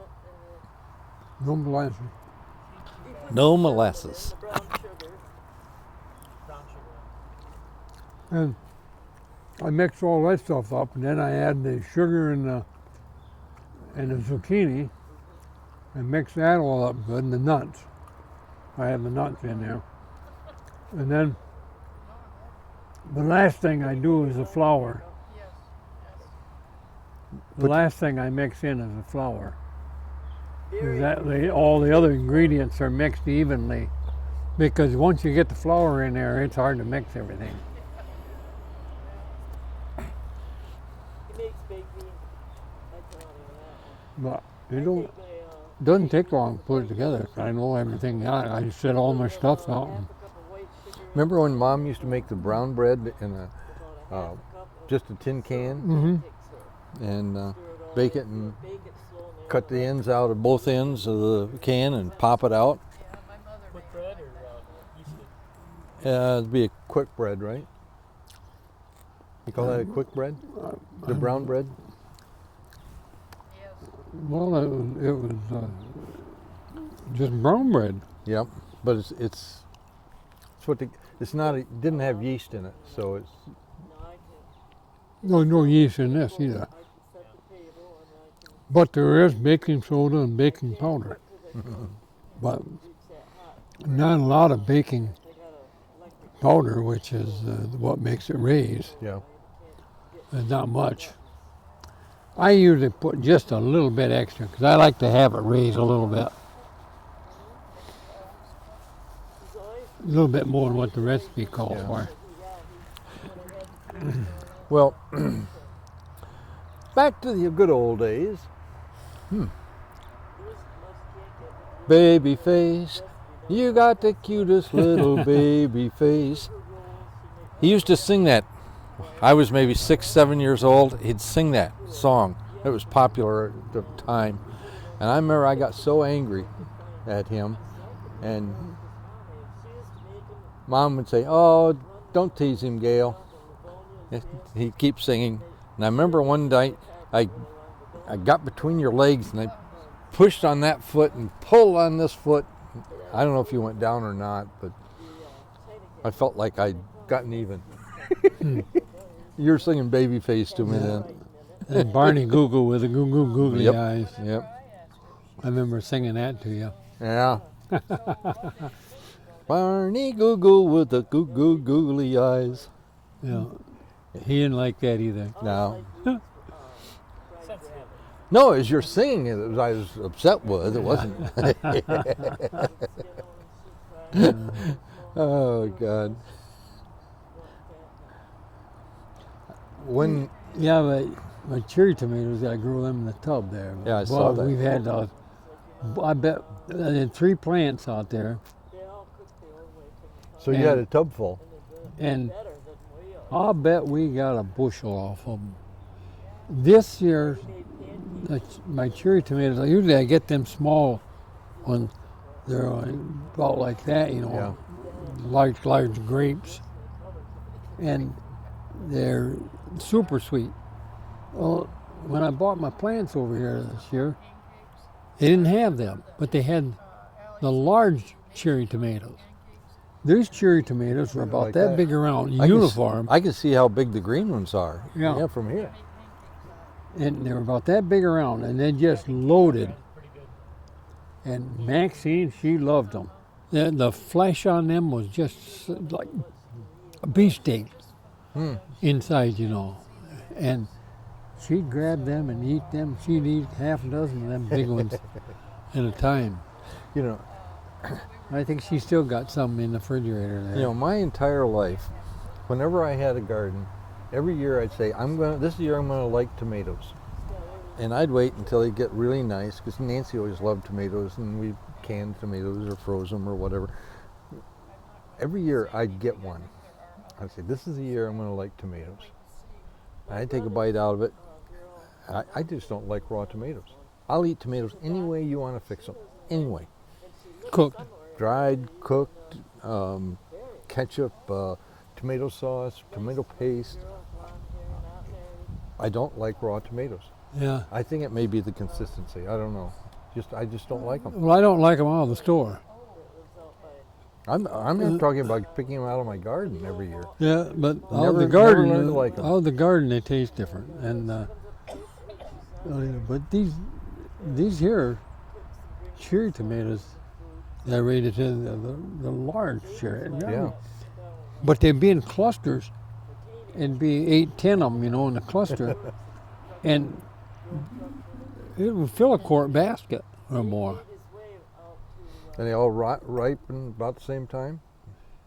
No molasses. you put No the cinnamon molasses. in, the brown sugar. brown sugar. And I mix all that stuff up, and then I add the sugar and the zucchini, and mix that all up good, and the nuts. I have the nuts in there. And then the last thing I do is the flour. Yes, yes. The last thing I mix in is the flour. Very All the other ingredients are mixed evenly, because once you get the flour in there, it's hard to mix everything. makes baked beans. I tell you that one. But you I don't. take my, Doesn't take long to put it together. I know everything. I set all my stuff out. half And, a cup of white sugar. Remember when Mom used to make the brown bread in a just a tin can mm-hmm. and bake it and cut the ends out of both ends of the can and pop it out? Yeah, my mother Quick made bread that. or yeasted? It'd be a quick bread, right? You call that a quick bread? The brown bread? Yes. Well, it was just brown bread. Yep. But it's what it's not. It didn't have yeast in it, so it's No yeast in this either. But there is baking soda and baking powder. But not a lot of baking powder, which is what makes it raise. yeah. There's not much. I usually put just a little bit extra because I like to have it raise a little bit. A little bit more than what the recipe calls Yeah. for. Well, back to the good old days. Baby face, you got the cutest little baby face. He used to sing that. I was maybe 6, 7 years old. He'd sing that song. It was popular at the time. And I remember I got so angry at him. And Mom would say, "Oh, don't tease him, Gale." He'd keep singing. And I remember one night I got between your legs and I pushed on that foot and pulled on this foot. I don't know if you went down or not, but I felt like I'd gotten even. You were singing Babyface to me then. And Barney Google with the googly Yep. eyes. Yep. I remember singing that to you. Yeah. Barney Google with the googly eyes. Yeah. He didn't like that either. No. Sensitive. No, it was your singing that I was upset with. It wasn't. Oh, God. When Yeah, but my cherry tomatoes, I grew them in the tub there. Yeah, I saw that. We've had, I bet, I had 3 plants out there, so you had a tub full. and I'll bet we got a bushel off of them. This year, my cherry tomatoes, usually I get them small when they're about like that, you know, Yeah. large grapes, and they're super sweet. Well, when I bought my plants over here this year, they didn't have them, but they had the large cherry tomatoes. These cherry tomatoes were about Like that that. big around, I can uniform, I can see how big the green ones are. Yeah. From here. and they were about that big around, and they just loaded. And Maxine, she loved them. The flesh on them was just like a beefsteak inside, you know. And she'd grab them and eat them. She'd eat half a dozen of them big ones at a time. You know, I think she still got some in the refrigerator there. you know, my entire life, whenever I had a garden, every year I'd say, this year I'm gonna like tomatoes. And I'd wait until they get really nice, because Nancy always loved tomatoes, and we canned tomatoes or froze them or whatever. Every year I'd get one. I'd say, this is the year I'm gonna like tomatoes. I'd take a bite out of it. I just don't like raw tomatoes. I'll eat tomatoes any way you want to fix them. Anyway. Cooked. Dried, cooked, ketchup, tomato sauce, tomato paste. I don't like raw tomatoes. Yeah. I think it may be the consistency. I don't know. I just don't like them. Well, I don't like them out of the store. I'm not talking about picking them out of my garden every year. Yeah, but out of Never- the garden, never learned to like 'em. out of the garden, they taste different. And but these here cherry tomatoes, they're rated to the large cherry. Yeah. But they'd be in clusters, and be 8, 10 of them, you know, in a cluster, and it would fill a quart basket or more. And they all ripen about the same time?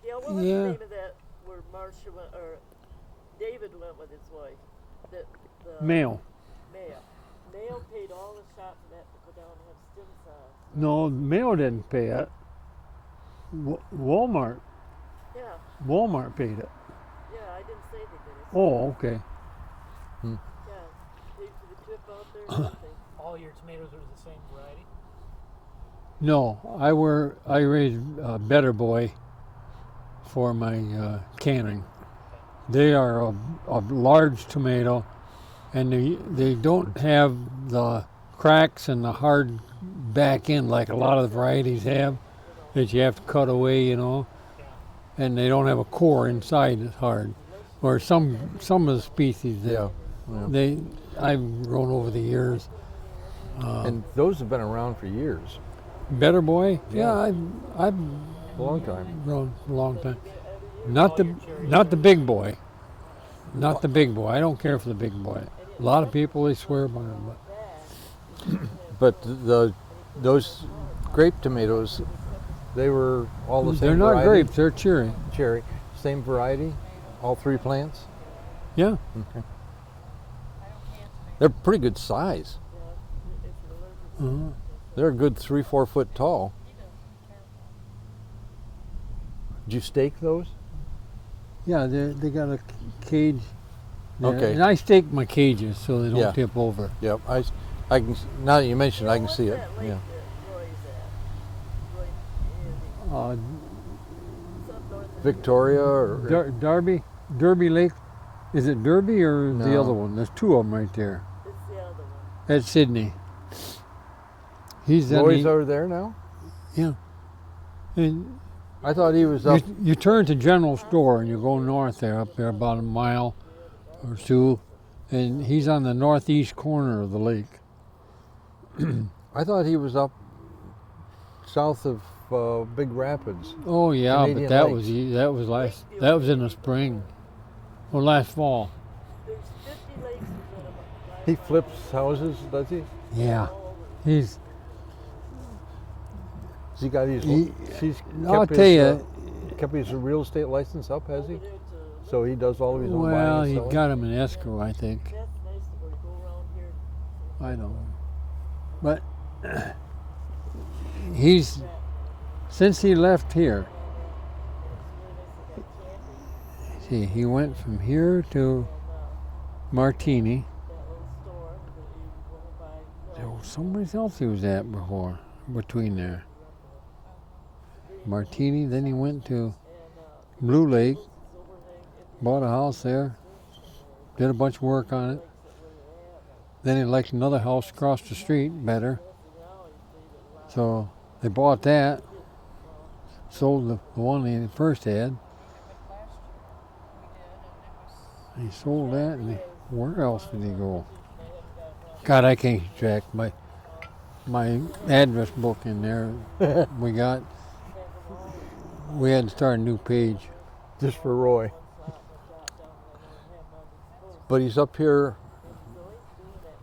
Yeah, what was Yeah. the name of that where Marcia went, or David went with his wife? That the Mail. mail. Mail paid all the shop for that to go down and have stem cells. No, Mail didn't pay it. Walmart. Yeah, Walmart paid it. yeah, I didn't say they did it. Oh, okay. Yeah, paid for the trip out there and everything. All your tomatoes are the same variety? No, I raised Better Boy for my canning. They are a large tomato, and they don't have the cracks and the hard back end like a lot of the varieties have, that you have to cut away, you know. And they don't have a core inside that's hard, or some of the species that I've grown over the years. And those have been around for years. Better Boy, Yeah. I've A long time. grown a long time. Not the big boy. Not the big boy. I don't care for the big boy. A lot of people, they swear by him. But those grape tomatoes, they were all the same They're not variety? grapes. They're cherry. Cherry. Same variety? All three plants? Yeah. Okay. They're pretty good size. Uh-huh. They're a good 3-4 foot tall. Did you stake those? Yeah, they got a cage. there. Okay. And I stake my cages so they don't Yeah. tip over. Yep. I can. Now that you mention it, I can see it. That lake Yeah. that Roy's at. Roy, Uh, it's up north of Victoria or Derby Lake. Is it Derby or the No. other one? There's two of them right there. It's the other one. At Sydney. He's in Roy's the, over there now? yeah. And I thought he was up. you turn to General Store and you go north there, up there about a mile or two, and he's on the northeast corner of the lake. I thought he was up south of Big Rapids. Oh yeah, Canadian but that Lakes. was in the spring, or last fall. There's 50 lakes within a He flips houses, does he? Yeah, he's. Has he got his? He's I'll kept tell his, you. kept his real estate license up, has he? over there to So he does all of his own Well, buying and he selling? got him in escrow, I think. that's nice to go around here. I don't know. But he's, since he left here, see, he went from here to Martini. That little store that you go by. There was somewhere else he was at before, between there. Martini, then he went to Blue Lake, bought a house there, did a bunch of work on it. Then he liked another house across the street better. So they bought that, sold the one he first had. He sold that, and where else did he go? God, I can't keep track. My address book in there, we had to start a new page. Just for Roy. But he's up here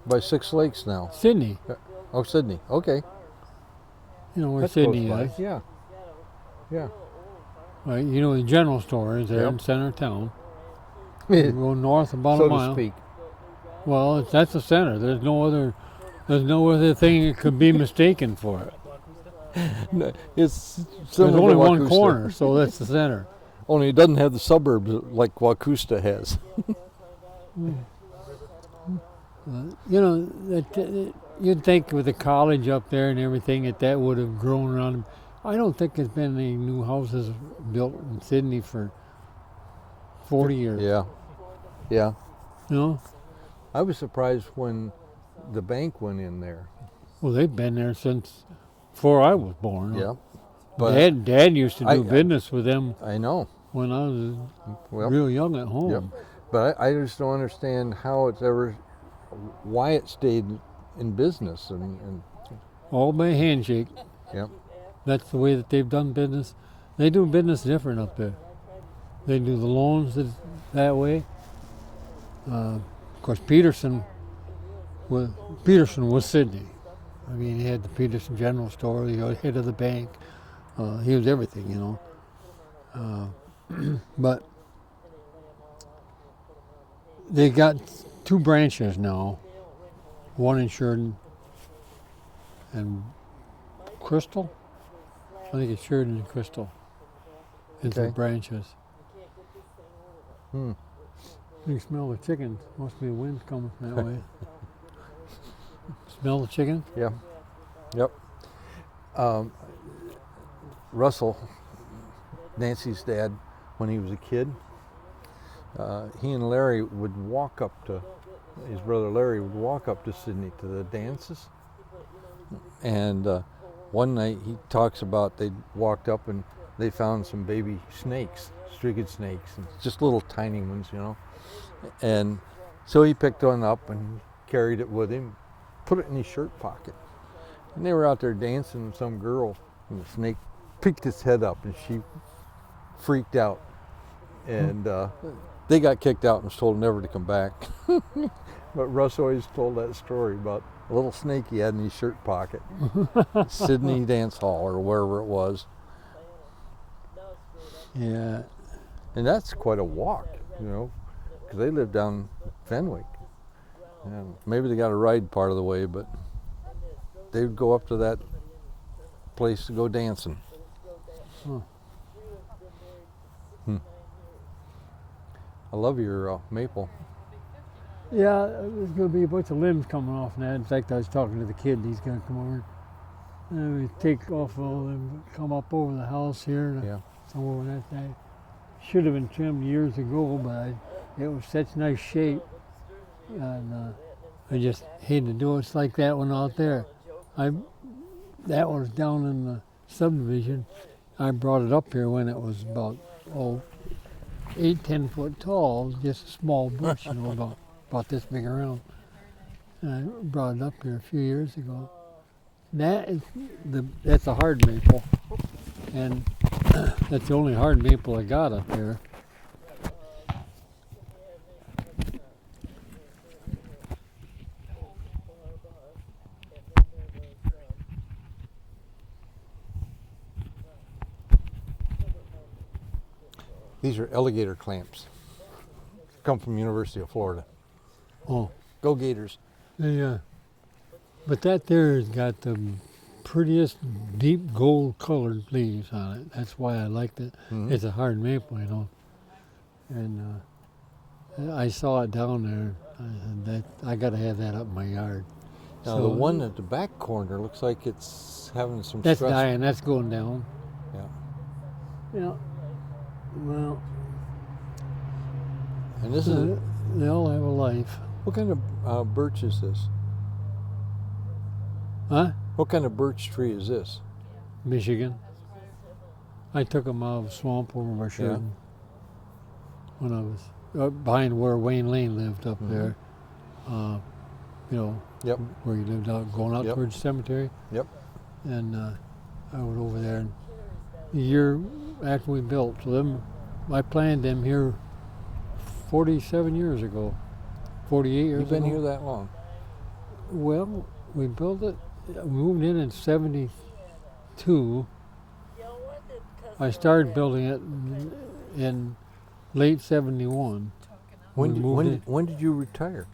by 6 Lakes now. Sydney, Oh, Sydney. Okay. you know where That's Sydney close by. is. Yeah. Yeah. Right, you know the general store is there Yep. in center of town. You go north about so a to mile. speak. Well, that's the center. There's no other thing it could be mistaken for it. No, it's There's similar only to one Waukusta. corner, so that's the center. Only it doesn't have the suburbs like Waukusta has. You know, you'd think with the college up there and everything that would have grown around. I don't think there's been any new houses built in Sydney for 40 years. Yeah. Yeah. You know? I was surprised when the bank went in there. Well, they've been there since before I was born. Yeah. But Dad used to do I- business with them I know. when I was Well, real young at home. Yep. But I just don't understand why it stayed in business. And All by handshake. Yep. That's the way that they've done business. They do business different up there. They do the loans that way. Of course, Peterson was Sydney. I mean, he had the Peterson General Store. He was head of the bank. He was everything, you know. But they got 2 branches now, one in Sheridan and Crystal. I think it's Sheridan and Crystal. It's Okay. the branches. Hmm. You can smell the chickens. Must be the wind coming that way. Smell the chicken? Yeah. Yep. Russell, Nancy's dad, when he was a kid, he and Larry would walk up to, his brother Larry would walk up to Sydney to the dances. And one night he talks about they walked up and they found some baby snakes, strigged snakes, and just little tiny ones, you know. And so he picked one up and carried it with him, put it in his shirt pocket. And they were out there dancing with some girl, and the snake peeked its head up, and she freaked out. And they got kicked out and was told never to come back. But Russ always told that story about a little snake he had in his shirt pocket. Sydney Dance Hall or wherever it was. Yeah. And that's quite a walk, you know, because they live down Fenwick. And maybe they got a ride part of the way, but they would go up to that place to go dancing. Huh. I love your maple. Yeah, there's going to be a bunch of limbs coming off now. In fact, I was talking to the kid. He's going to come over. And we take off all of them, come up over the house here. Yeah. Somewhere in that day. Should have been trimmed years ago, but it was such nice shape. And I just hated to do it. It's like that one out there. That was down in the subdivision. I brought it up here when it was about 8-10 foot tall, just a small bush, you know, about this big around. And I brought it up here a few years ago. That's a hard maple, and that's the only hard maple I got up here. These are alligator clamps. Come from University of Florida. Oh, Go Gators. but that there has got the prettiest deep gold colored leaves on it. That's why I liked it. Mhm. It's a hard maple, you know. And I saw it down there. I got to have that up in my yard. Now the one at the back corner looks like it's having some That's stress. dying. That's going down. Yeah. Yeah. Well, And this is, they all have a life. what kind of birch is this? Huh? What kind of birch tree is this? Michigan. I took them out of the swamp over by Sheridan when I was behind where Wayne Lane lived up there. You know, Yep. where he lived out, going out Yep. towards the cemetery. Yep. And I went over there. And a year after we built, so I planted them here 47 years ago. 48 years You've been ago. here that long? Well, we built it, we moved in 72. I started building it in late 71. When We did, moved in when did you retire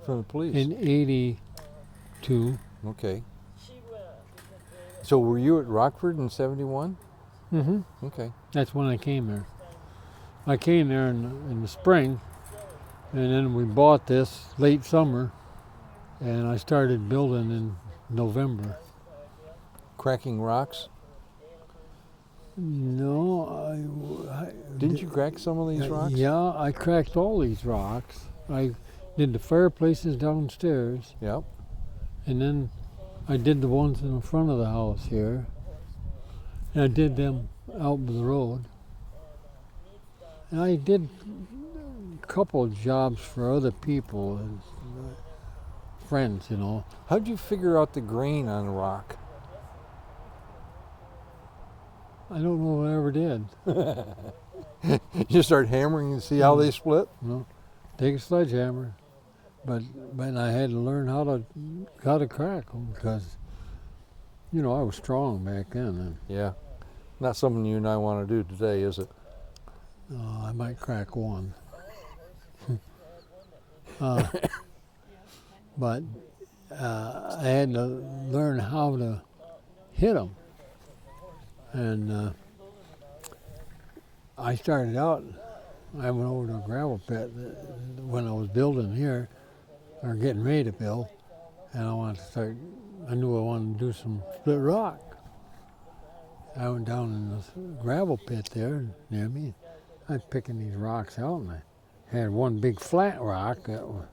from the police? in 82. Okay. So were you at Rockford in 71? Mm-hmm. Okay. That's when I came there. I came there in the spring, and then we bought this late summer, and I started building in November. Cracking rocks? No, Didn't you crack some of these rocks? Yeah, I cracked all these rocks. I did the fireplaces downstairs, Yep. and then I did the ones in the front of the house here. And I did them out by the road. And I did a couple of jobs for other people and friends, you know. How'd you figure out the grain on a rock? I don't know if I ever did. You start hammering and see how they split? No, take a sledgehammer, but I had to learn how to crack them because, you know, I was strong back then. And, Yeah. Not something you and I want to do today, is it? I might crack one. But I had to learn how to hit them. And I started out, I went over to a gravel pit when I was building here, or getting ready to build, and I knew I wanted to do some split rock. I went down in this gravel pit there near me. I was picking these rocks out, and I had one big flat rock that was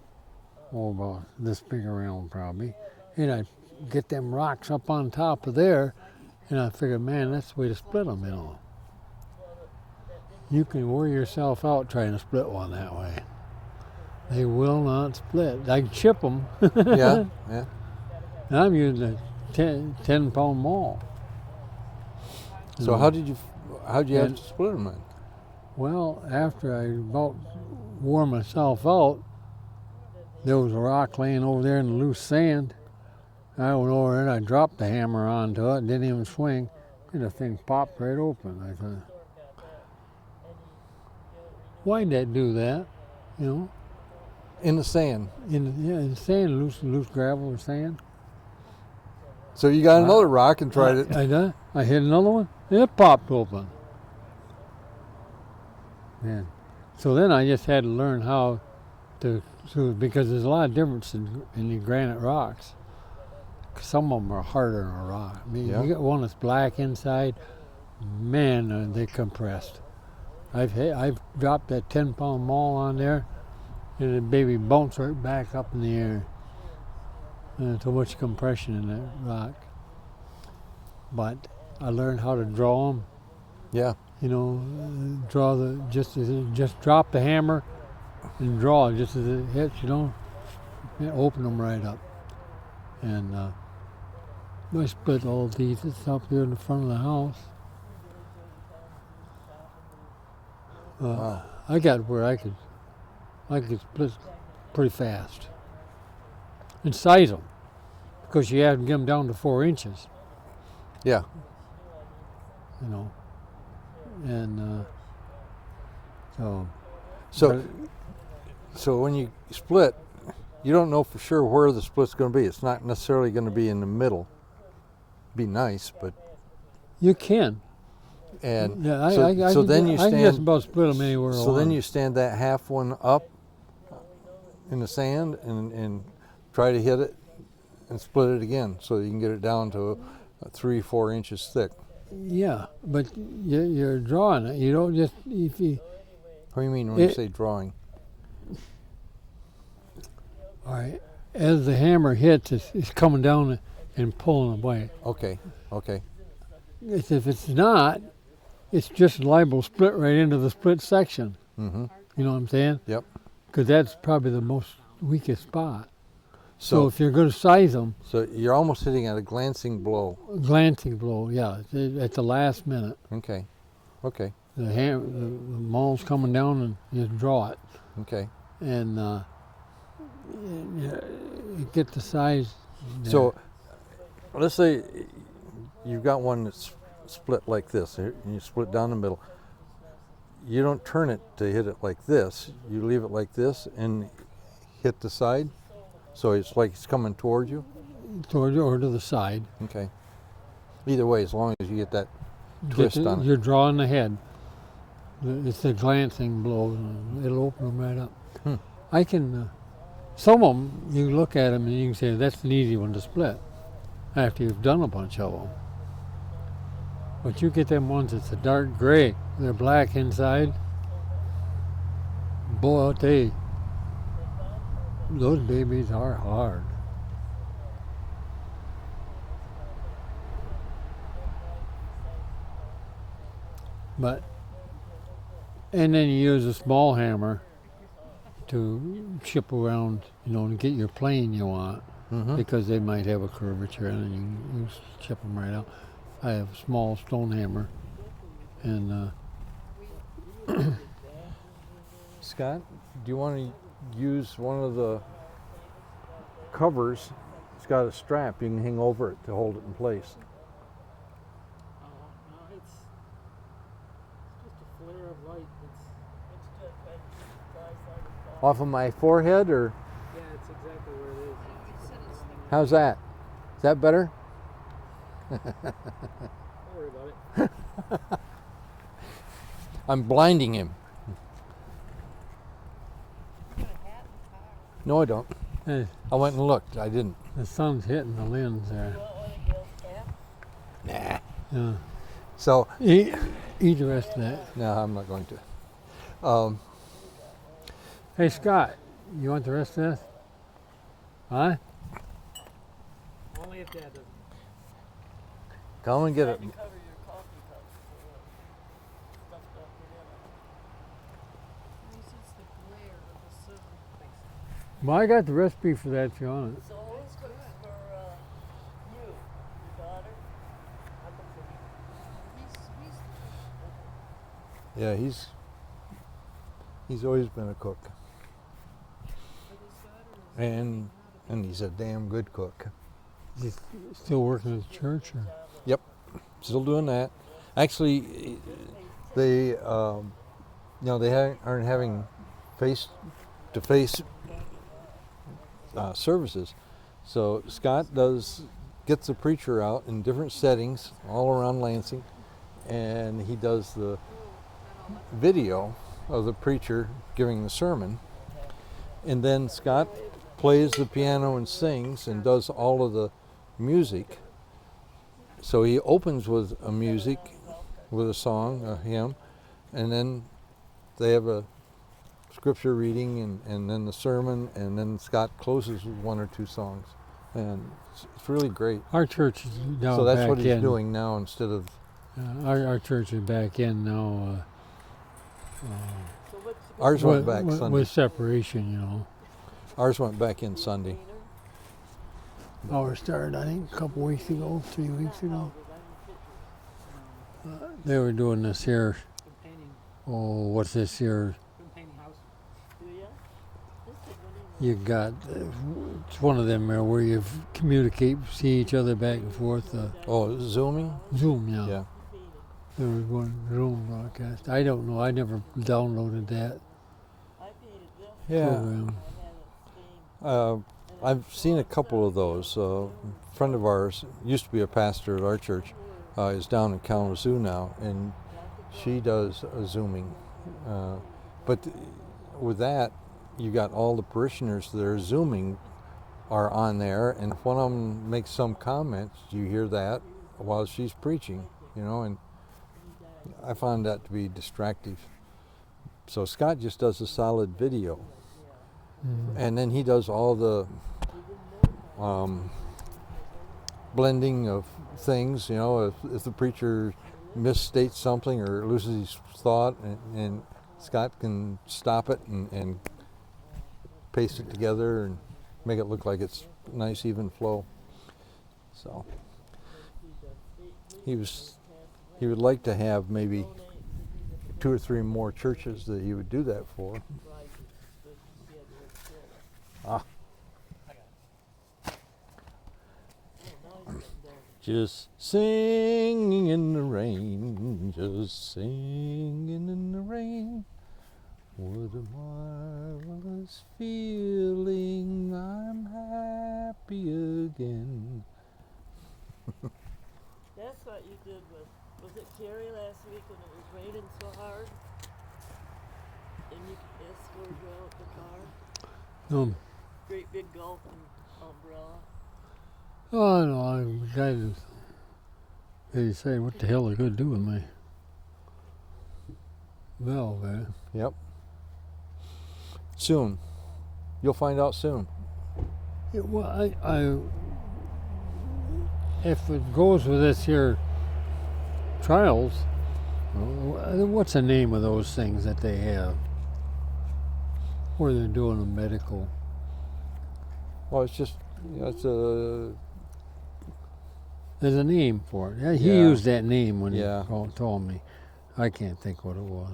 about this big around probably, and I get them rocks up on top of there, and I figured, man, that's the way to split them, you know. You can wear yourself out trying to split one that way. They will not split. I can chip them. Yeah. And I'm using a 10-pound maul. So how'd you have to split them then? Well, after I about wore myself out, there was a rock laying over there in the loose sand. I went over there and I dropped the hammer onto it, didn't even swing, and the thing popped right open. I thought, why'd that do that? You know? In the sand. In the sand, loose gravel or sand. So you got another rock and tried it. I hit another one, and it popped open. Yeah. So then I just had to learn how to, because there's a lot of difference in the granite rocks. Some of them are harder than a rock. I mean, you got one that's black inside, man, they're compressed. I've dropped that 10-pound maul on there, and the baby bounced right back up in the air. Too much compression in that rock. But I learned how to draw them. Yeah. You know, just drop the hammer and draw just as it hits. You know, open them right up. And I split all these. It's up here in the front of the house. Wow. I got where I could split pretty fast. And size them, because you have to get them down to 4 inches. Yeah. You know, and so when you split, you don't know for sure where the split's going to be. It's not necessarily going to be in the middle. Be nice, but you can. And yeah, so then you stand. I can just about split them anywhere. So then you stand that half one up in the sand and try to hit it and split it again, so you can get it down to 3-4 inches thick. Yeah, but you're drawing it. You don't just if you. What do you mean when you say drawing? All right. As the hammer hits, it's coming down and pulling away. Okay. If it's not, it's just liable to split right into the split section. Mm-hmm. You know what I'm saying? Yep. Because that's probably the most weakest spot. So if you're going to size them. So you're almost hitting at a glancing blow. Glancing blow, yeah, at the last minute. Okay. The maul's coming down and you draw it. Okay. And you get the size. There. So let's say you've got one that's split like this, and you split down the middle. You don't turn it to hit it like this. You leave it like this and hit the side. So it's like it's coming toward you? Toward you or to the side. Okay. Either way, as long as you get that twist on it. You're drawing the head. It's a glancing blow. It'll open them right up. I can, some of them, you look at them and you can say, that's an easy one to split after you've done a bunch of them. But you get them ones that's a dark gray, they're black inside. Boy, I'll tell you, those babies are hard. And then you use a small hammer to chip around, to get your plane you want, because they might have a curvature and you chip them right out. I have a small stone hammer, and Scott, do you want to use one of the covers? It's got a strap you can hang over it to hold it in place. Oh, no, it's just a flare of light. It's just that guy started falling. Off of my forehead, or Yeah, it's exactly where it is. He said it's the how's that? Is that better? Don't worry about it. I'm blinding him. you got a hat and tie. No, I don't. Hey, I went and looked. I didn't. the sun's hitting the lens there. You want one of Gale's caps? Nah. Yeah. So, Eat the rest of that. no, I'm not going to. Hey, Scott, you want the rest of this? Huh? Only if Dad doesn't. Come and get it. Tried to cover your coffee cups with stuffed up banana. He says it's the glare of the sun. Well, I got the recipe for that if you want it. So who's cooks for you? Your daughter? I cook for you. He's Yeah, he's always been a cook, but his daughter is and he's a damn good cook. He's still working at the church, or? Still doing that. Actually, they they aren't having face-to-face services. So Scott gets the preacher out in different settings all around Lansing, and he does the video of the preacher giving the sermon, and then Scott plays the piano and sings and does all of the music. So he opens with a music, with a song, a hymn, and then they have a scripture reading and then the sermon, and then Scott closes with one or two songs. And it's really great. Our church is now So that's back what he's in. doing now instead of, Our church is back in now. So what's ours went back with, Sunday. with separation, you know. Ours went back in Sunday. Ours started, I think, a couple weeks ago, 3 weeks ago. They were doing this here. Been painting, Oh, what's this here? been painting houses. Do ya? This is what You got, it's one of them where you communicate, see each other back and forth. Oh, Zooming? Zoom, yeah. Yeah. There was one Zoom broadcast. I don't know. I never downloaded that I painted this. Yeah. program. I had it stained. I've seen a couple of those. A friend of ours used to be a pastor at our church, is down in Kalamazoo now, and she does Zooming. But with that, you got all the parishioners that are Zooming are on there, and if one of them makes some comments, you hear that while she's preaching, and I found that to be distractive. So Scott just does a solid video. And then he does all the blending of things, if the preacher misstates something or loses his thought, and Scott can stop it and paste it together and make it look like it's nice, even flow. So he would like to have maybe 2 or 3 more churches that he would do that for. Just singing in the rain, just singing in the rain. What a marvelous feeling, I'm happy again. That's what you did with, was it Terry last week when it was raining so hard? And you escorted her out the car? No, Great big golfing umbrella. oh no, I guys, they say, what the hell are they going to do with my valve there? Yep. Soon. You'll find out soon. Yeah, well, I if it goes with this here trials, what's the name of those things that they have where they're doing a medical? Well, it's just, it's a, There's a name for it. Yeah, he Yeah. used that name when Yeah. he told me. I can't think what it was,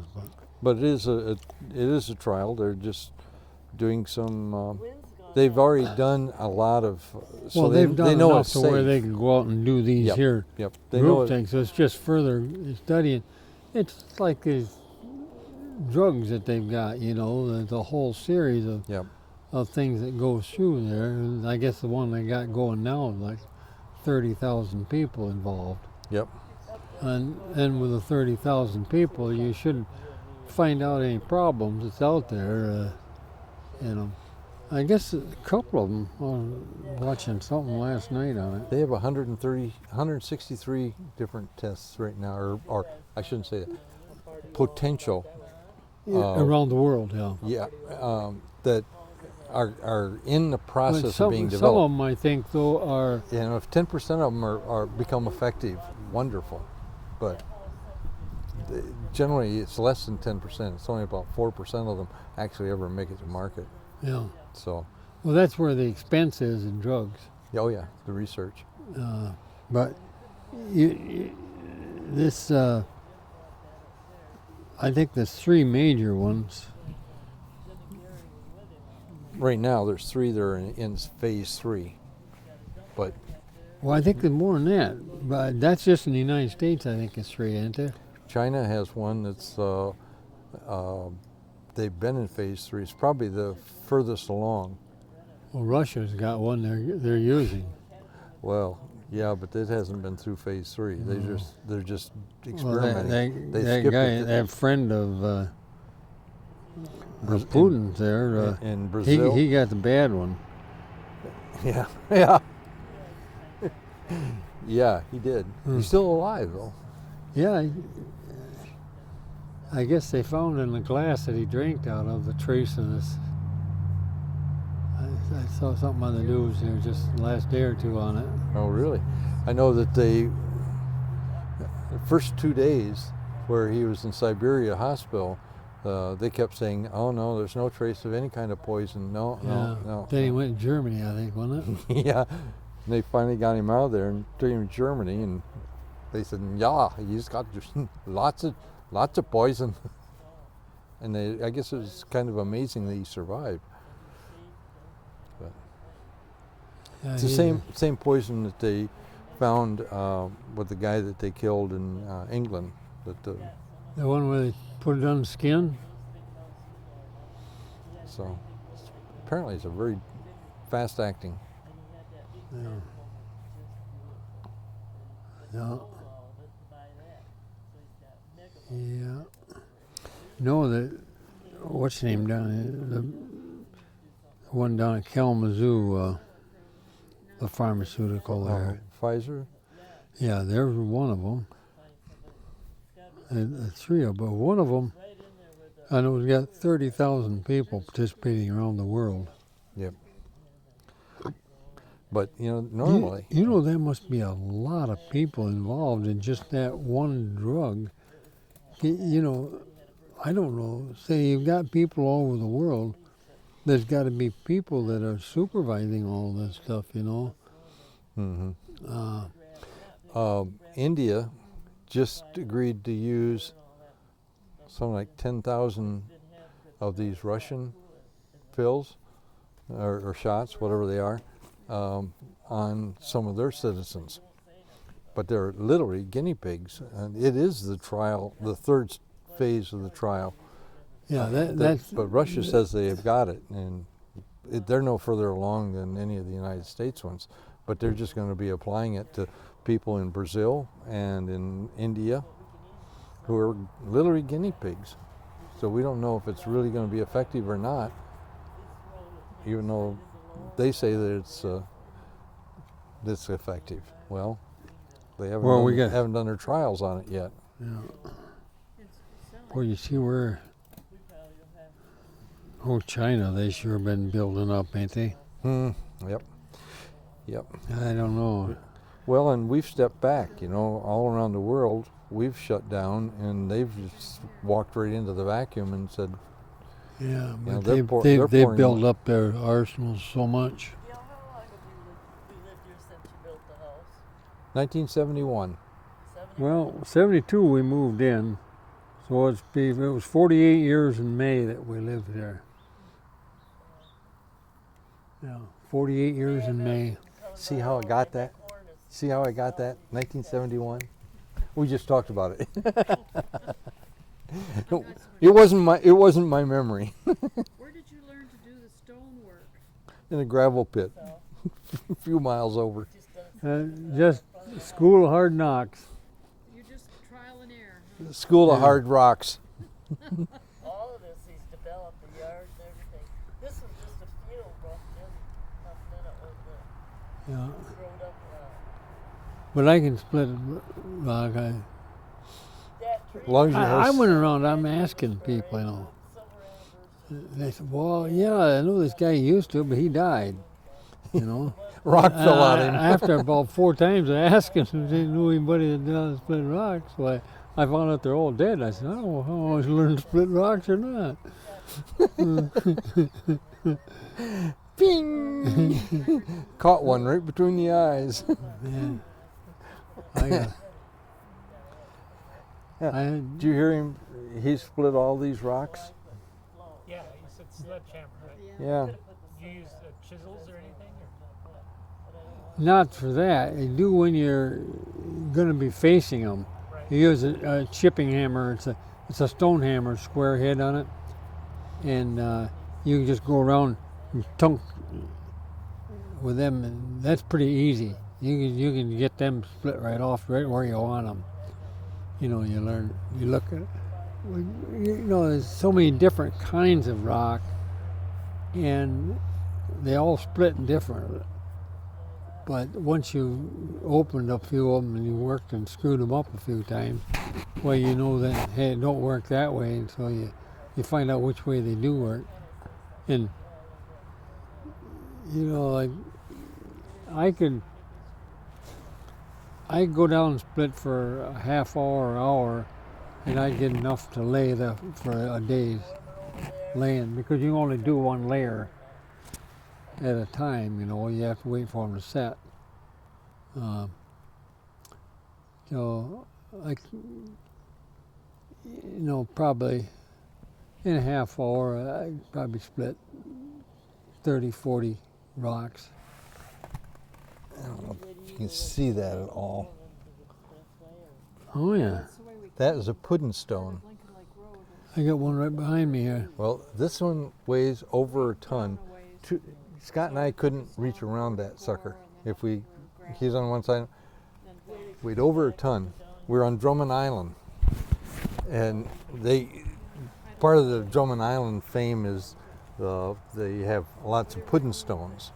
but it is a trial. They're just doing some, Wind's gone they've out. already done a lot of, so well, they they've done know enough it's to safe. where they can go out and do these Yep. here Yep, they know group it. things. So it's just further studying. It's like these drugs that they've got, the whole series of Yep. of things that goes through there. And I guess the one they got going now is like 30,000 people involved. Yep. And with the 30,000 people, you should find out any problems that's out there. I guess a couple of them. I was watching something last night on it. They have 163 different tests right now, or I shouldn't say that. Potential. Around the world, yeah. Yeah. That are in the But process of being some developed. of them, I think, though, are If 10% of them are become effective, wonderful. But generally, it's less than 10%. It's only about 4% of them actually ever make it to market. yeah. So, Well, that's where the expense is in drugs. oh yeah, the research. But this, I think there's three major ones. Right now, there's 3 that are in phase 3. But Well, I think there's more than that. But that's just in the United States, I think it's three, ain't there? China has one that's they've been in phase 3. It's probably the furthest along. Well, Russia's got one they're using. Well, yeah, but it hasn't been through phase 3. They're just Well, experimenting. They that skipped guy, it that friend of Braz- Putin's there, in Brazil. he got the bad one. Yeah, yeah, yeah. He did. Hmm. He's still alive though. Yeah, I guess they found in the glass that he drank out of the trace of this. I saw something on the news here just the last day or two on it. Oh, really? I know that the first 2 days where he was in Siberia hospital, they kept saying, "Oh no, there's no trace of any kind of poison. No, no." Then he went to Germany, I think, wasn't it? Yeah. And they finally got him out of there and took him to Germany, and they said, "Yeah, he's got just lots of poison." And I guess it was kind of amazing that he survived. But Yeah, it's the same poison that they found with the guy that they killed in England. The one where they put it on the skin? So apparently it's a very fast acting. Yeah. Yeah. Yeah. No, what's the name down there? The one down at Kalamazoo, the pharmaceutical there. Pfizer? Yeah, there's one of them. And 3 of them, but one of them, I know it's got 30,000 people participating around the world. Yep. But, normally... You know, there must be a lot of people involved in just that one drug. I don't know. Say you've got people all over the world, there's got to be people that are supervising all this stuff, Mm-hmm. India just agreed to use something like 10,000 of these Russian pills or shots, whatever they are, on some of their citizens. But they're literally guinea pigs, and it is the trial, the third phase of the trial. Yeah, But Russia says they have got it, and they're no further along than any of the United States ones. But they're just going to be applying it to people in Brazil and in India who are literally guinea pigs. So we don't know if it's really going to be effective or not, even though they say that it's effective. Well, they haven't done their trials on it yet. Yeah. Well, you see where, China, they sure been building up, ain't they? Yep. I don't know. Well, and we've stepped back, all around the world. We've shut down, and they've just walked right into the vacuum and said, Yeah, but they're they've pouring built more. up their arsenals so much. Gale, how long have you lived here since you built the house? 1971. 70? Well, 72 we moved in, so it was 48 years in May that we lived there. Yeah, 48 years in May. See how I got that? See how I got that? 1971. We just talked about it. It wasn't my memory. Where did you learn to do the stonework? In a gravel pit, a few miles over. Just school of hard knocks. You just trial and error. School of Hard Rocks. All of this, he's developed the yard and everything. This was just a field roughed in, with the Yeah. grown up But I can split rock. that tree. As long as you I have went around, I'm asking people, you know. Silver anniversary. They said, well, yeah, I know this guy used to, but he died, you know. rock fell out him. After about 4 times I asked him if they knew anybody that knew how to split rocks. So I found out they're all dead. I said, I don't know how I was learn to split rocks or not. Bing! Caught one right between the eyes. Yeah. Did you hear him? He split all these rocks? Yeah, you said sledgehammer, right? Yeah. You use chisels or anything? Not for that. You do when you're going to be facing them. Right. You use a chipping hammer. It's a stone hammer, square head on it, and you can just go around and tunk with them, and that's pretty easy. You can get them split right off, right where you want them. You know, you look at, you know, there's so many different kinds of rock, and they all split different. But once you opened a few of them and you worked and screwed them up a few times, well, you know that, hey, it don't work that way, and so you find out which way they do work. And, you know, like, I could go down and split for a half hour or hour, and I'd get enough to lay for a day's laying, because you only do one layer at a time, you know, you have to wait for them to set. So, like, you know, probably in a half hour, I'd probably split 30, 40 rocks. I don't know if you can see that at all. Oh, yeah. That is a pudding stone. I got one right behind me here. Well, this one weighs over a ton. Scott and I couldn't reach around that sucker. He's on one side, weighed over a ton. We're on Drummond Island, and part of the Drummond Island fame is they have lots of pudding stones.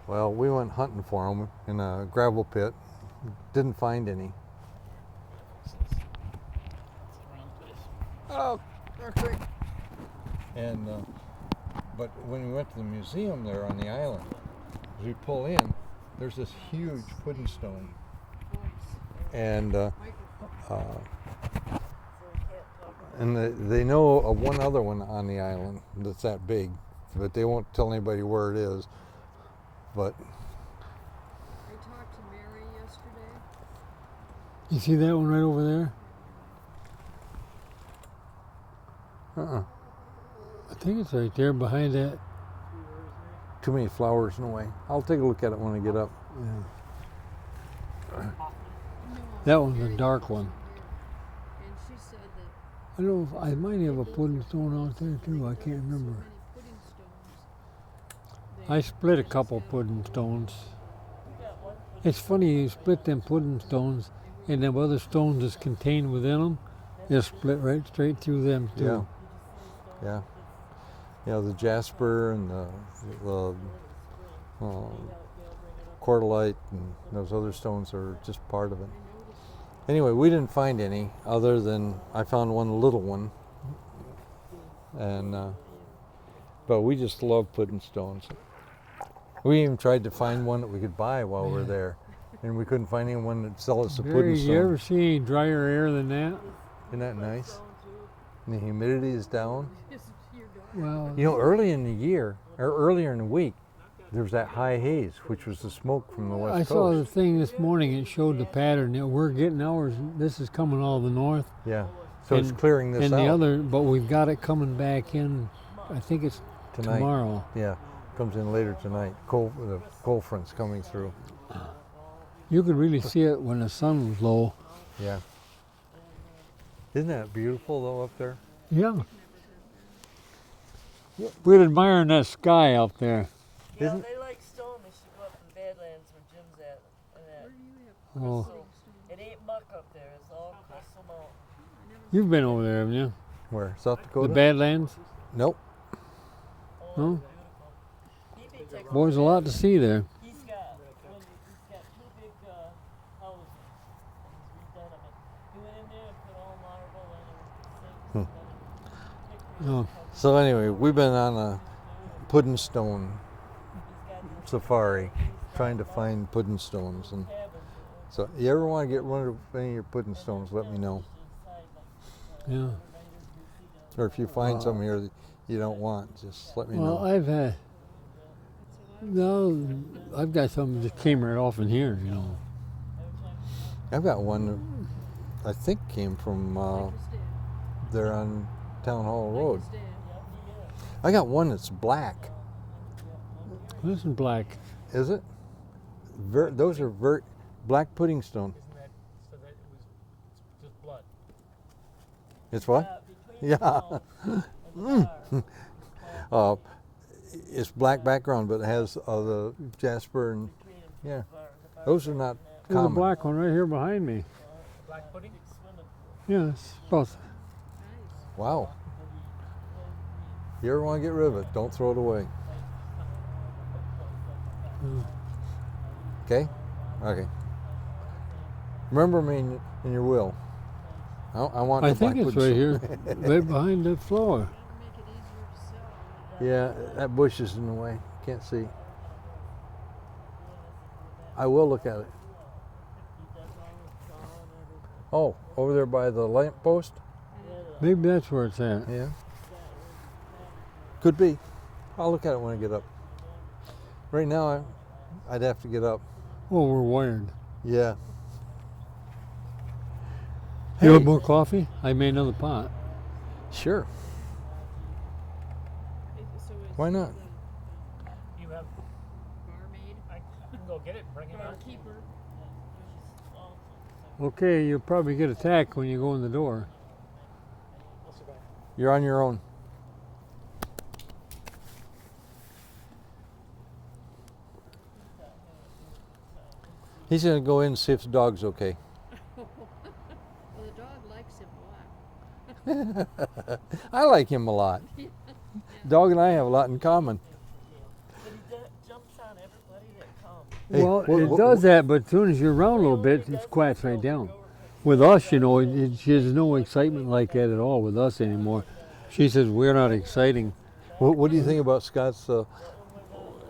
Well, we went hunting for them in a gravel pit, didn't find any. Oh, okay. And but when we went to the museum there on the island, as we pull in, there's this huge pudding stone, and they know of one other one on the island that's that big, but they won't tell anybody where it is. But I talked to Mary yesterday. You see that one right over there? I think it's right there behind that. too many flowers in the way. I'll take a look at it when I get up. Yeah. That one's a dark one. And she said that I don't know if I might have a pudding stone out there too. I can't remember. pudding stones. I split a couple pudding stones. It's funny, you split them pudding stones and them other stones that's contained within them, they'll split right straight through them too. Yeah. Yeah, the jasper and the cordylite and those other stones are just part of it. Anyway, we didn't find any other than I found one little one, and but we just love pudding stones. We even tried to find one that we could buy while we were there, and we couldn't find anyone that'd sell us a pudding stone. You ever see any drier air than that? Isn't that nice? And the humidity is down. Well, You know, early in the year, or earlier in the week, there was that high haze, which was the smoke from the west I saw the coast. thing this morning. It showed the pattern that we're getting ours. This is coming all the north, Yeah, so it's clearing this and out the other. But we've got it coming back in. I think it's tonight. tomorrow. Yeah, comes in later tonight. The cold front's coming through. You could really see it when the sun was low. Yeah. Isn't that beautiful though up there? Yeah. We're admiring that sky out there. Yeah, Isn't- they like stone. They should go up in Badlands where Jim's at. And that Oh, crystal. It ain't muck up there. It's all crystal mountain. you've been over there, haven't you? Where? South The Dakota? Badlands? Nope. Oh, No? it's beautiful. He be taking Boy, there's a lot to see there. He's got two big houses. And he's redone them. He went in there and put all marble and sinks. Oh. So anyway, we've been on a pudding stone safari, trying to find pudding stones. And so, you ever want to get rid of any of your pudding stones? Let me know. Yeah. Or if you find some here that you don't want, just let me Well, know. I've had. No, I've got some that came right off in here, you know. I've got one that I think came from there on Town Hall Road. I got one that's black. This is black. Is it? Those are black pudding stone. Isn't that so that it's just blood? It's what? Yeah. It's black background, but it has the jasper and yeah. Those are not There's a common. black one right here behind me. Black pudding? Yeah, it's both. Wow. You ever want to get rid of it, don't throw it away. Okay? Okay. Remember me in your will. I want I the think black it's pudding right stone. here, right behind the floor. Yeah, that bush is in the way. Can't see. I will look at it. Oh, over there by the lamp post? Maybe that's where it's at. Yeah. Could be. I'll look at it when I get up. Right now, I'd have to get up. Oh, we're wired. Yeah. You want more coffee? I made another pot. Sure. Why not? You have. Barmaid. I can go get it and bring it out. Barkeeper. Okay, you'll probably get attacked when you go in the door. I'll survive. You're on your own. He's going to go in and see if the dog's okay. Well, the dog likes him black. I like him a lot. Dog and I have a lot in common. But he jumps on everybody that comes. Hey, Well, what- it what- does that, but as soon as you're around a little bit, it quiets right down. With us, you know, there's no excitement like that at all with us anymore. She says we're not exciting. What do you think about Scott's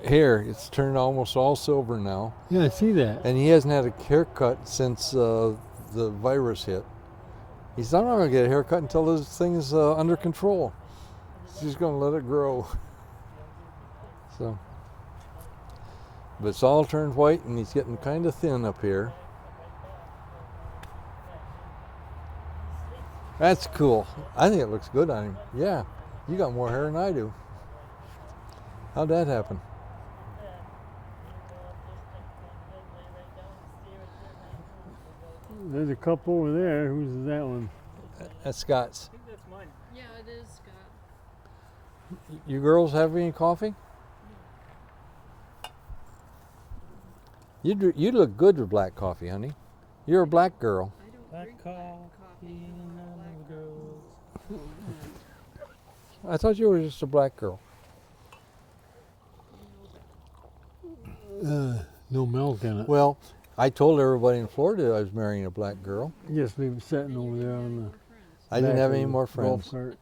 hair? It's turned almost all silver now. Yeah, I see that. And he hasn't had a haircut since the virus hit. He said, I'm not going to get a haircut until this thing's under control. She's going to let it grow. So, but it's all turned white and he's getting kind of thin up here. That's cool. I think it looks good on him. Yeah, you got more hair than I do. How'd that happen? There's a couple over there. Who's that one? That's Scott's. I think that's mine. Yeah, it is, Scott. You girls have any coffee? You look good with black coffee, honey. You're a black girl. I don't Black drink black coffee coffee. and Black girls. I thought you were just a black girl. No milk in it. Well, I told everybody in Florida I was marrying a black girl. Just leave it sitting over there on the. I didn't back have of any the more golf friends. cart.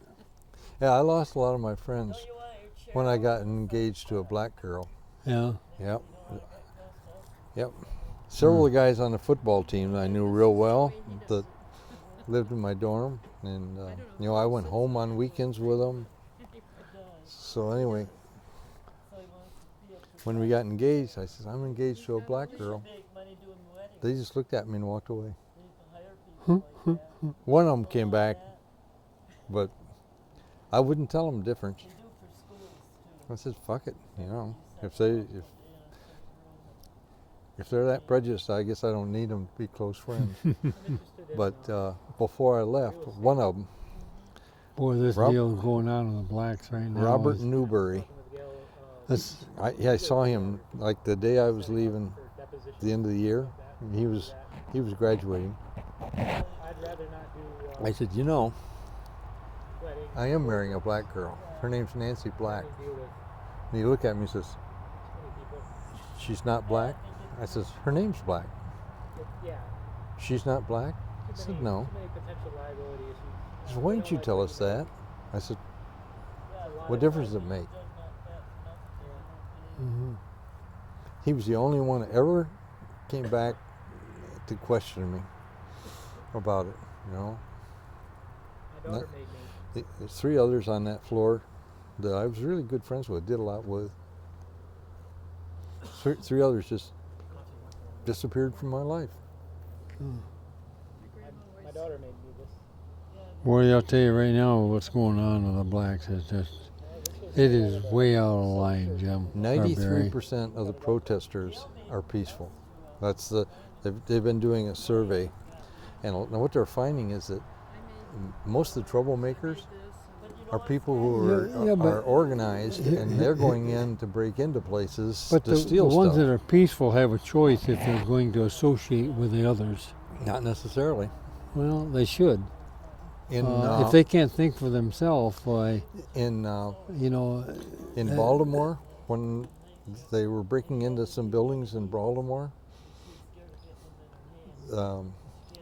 Yeah, I lost a lot of my friends You want your chair when I out? got engaged to a black girl. Yeah. Yep. Yep. Several of the guys on the football team that I knew real well that lived in my dorm, and I went home on weekends with them. So anyway, when we got engaged, I said, I'm engaged to a black girl. Make money doing weddings. They just looked at me and walked away. You can hire people like that. One of them came back, but I wouldn't tell them the difference. They do for schools too. I said, fuck it, if they're that prejudiced, I guess I don't need them to be close friends. I'm interested in But before I left, one of them Boy, this Rob- deal is going on in the blacks right now. Robert is- Newberry. That's, I saw him like the day I was leaving, the end of the year. He was graduating. I'd rather not do I said, you know, I am marrying a black girl. Her name's Nancy Black. And he looked at me and says, she's not black? I says, her name's Black. Yeah. She's not black? I said, no. Too many potential liability issues. He said, why didn't you tell us that? I said, what difference does it make? mhm. He was the only one that ever came back to question me about it, you know. My daughter made me. There's 3 others on that floor that I was really good friends with, did a lot with. 3 others just disappeared from my life. My daughter made me this. Boy, I'll tell you right now what's going on with the blacks is just, it is way out of line, Jim. 93% of the protesters are peaceful. They've been doing a survey, and what they're finding is that most of the troublemakers are people who are organized, and they're going in to break into places But to the steal ones stuff. that are peaceful have a choice if they're going to associate with the others. Not necessarily. Well, they should. In If they can't think for themselves, why, in you know, Baltimore, when they were breaking into some buildings in Baltimore, the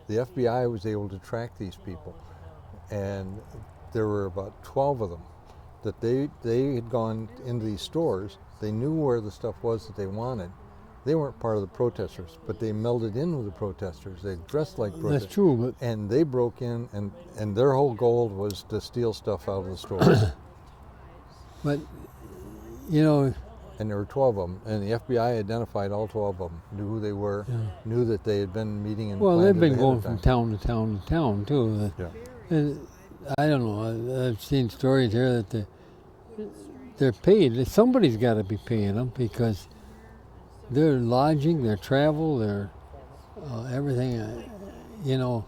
FBI was able to track these people, and there were about 12 of them that they had gone into these stores. They knew where the stuff was that they wanted. They weren't part of the protesters, but they melded in with the protesters. They dressed like protesters. that's true, but And they broke in, and their whole goal was to steal stuff out of the stores. but you know, And there were 12 of them, and the FBI identified all 12 of them, knew who they were, knew that they had been meeting and well, planned they've it been ahead going of from time. town to town to town too. Yeah. And I don't know. I've seen stories here that they're paid. Somebody's got to be paying them because their lodging, their travel, their everything. You know,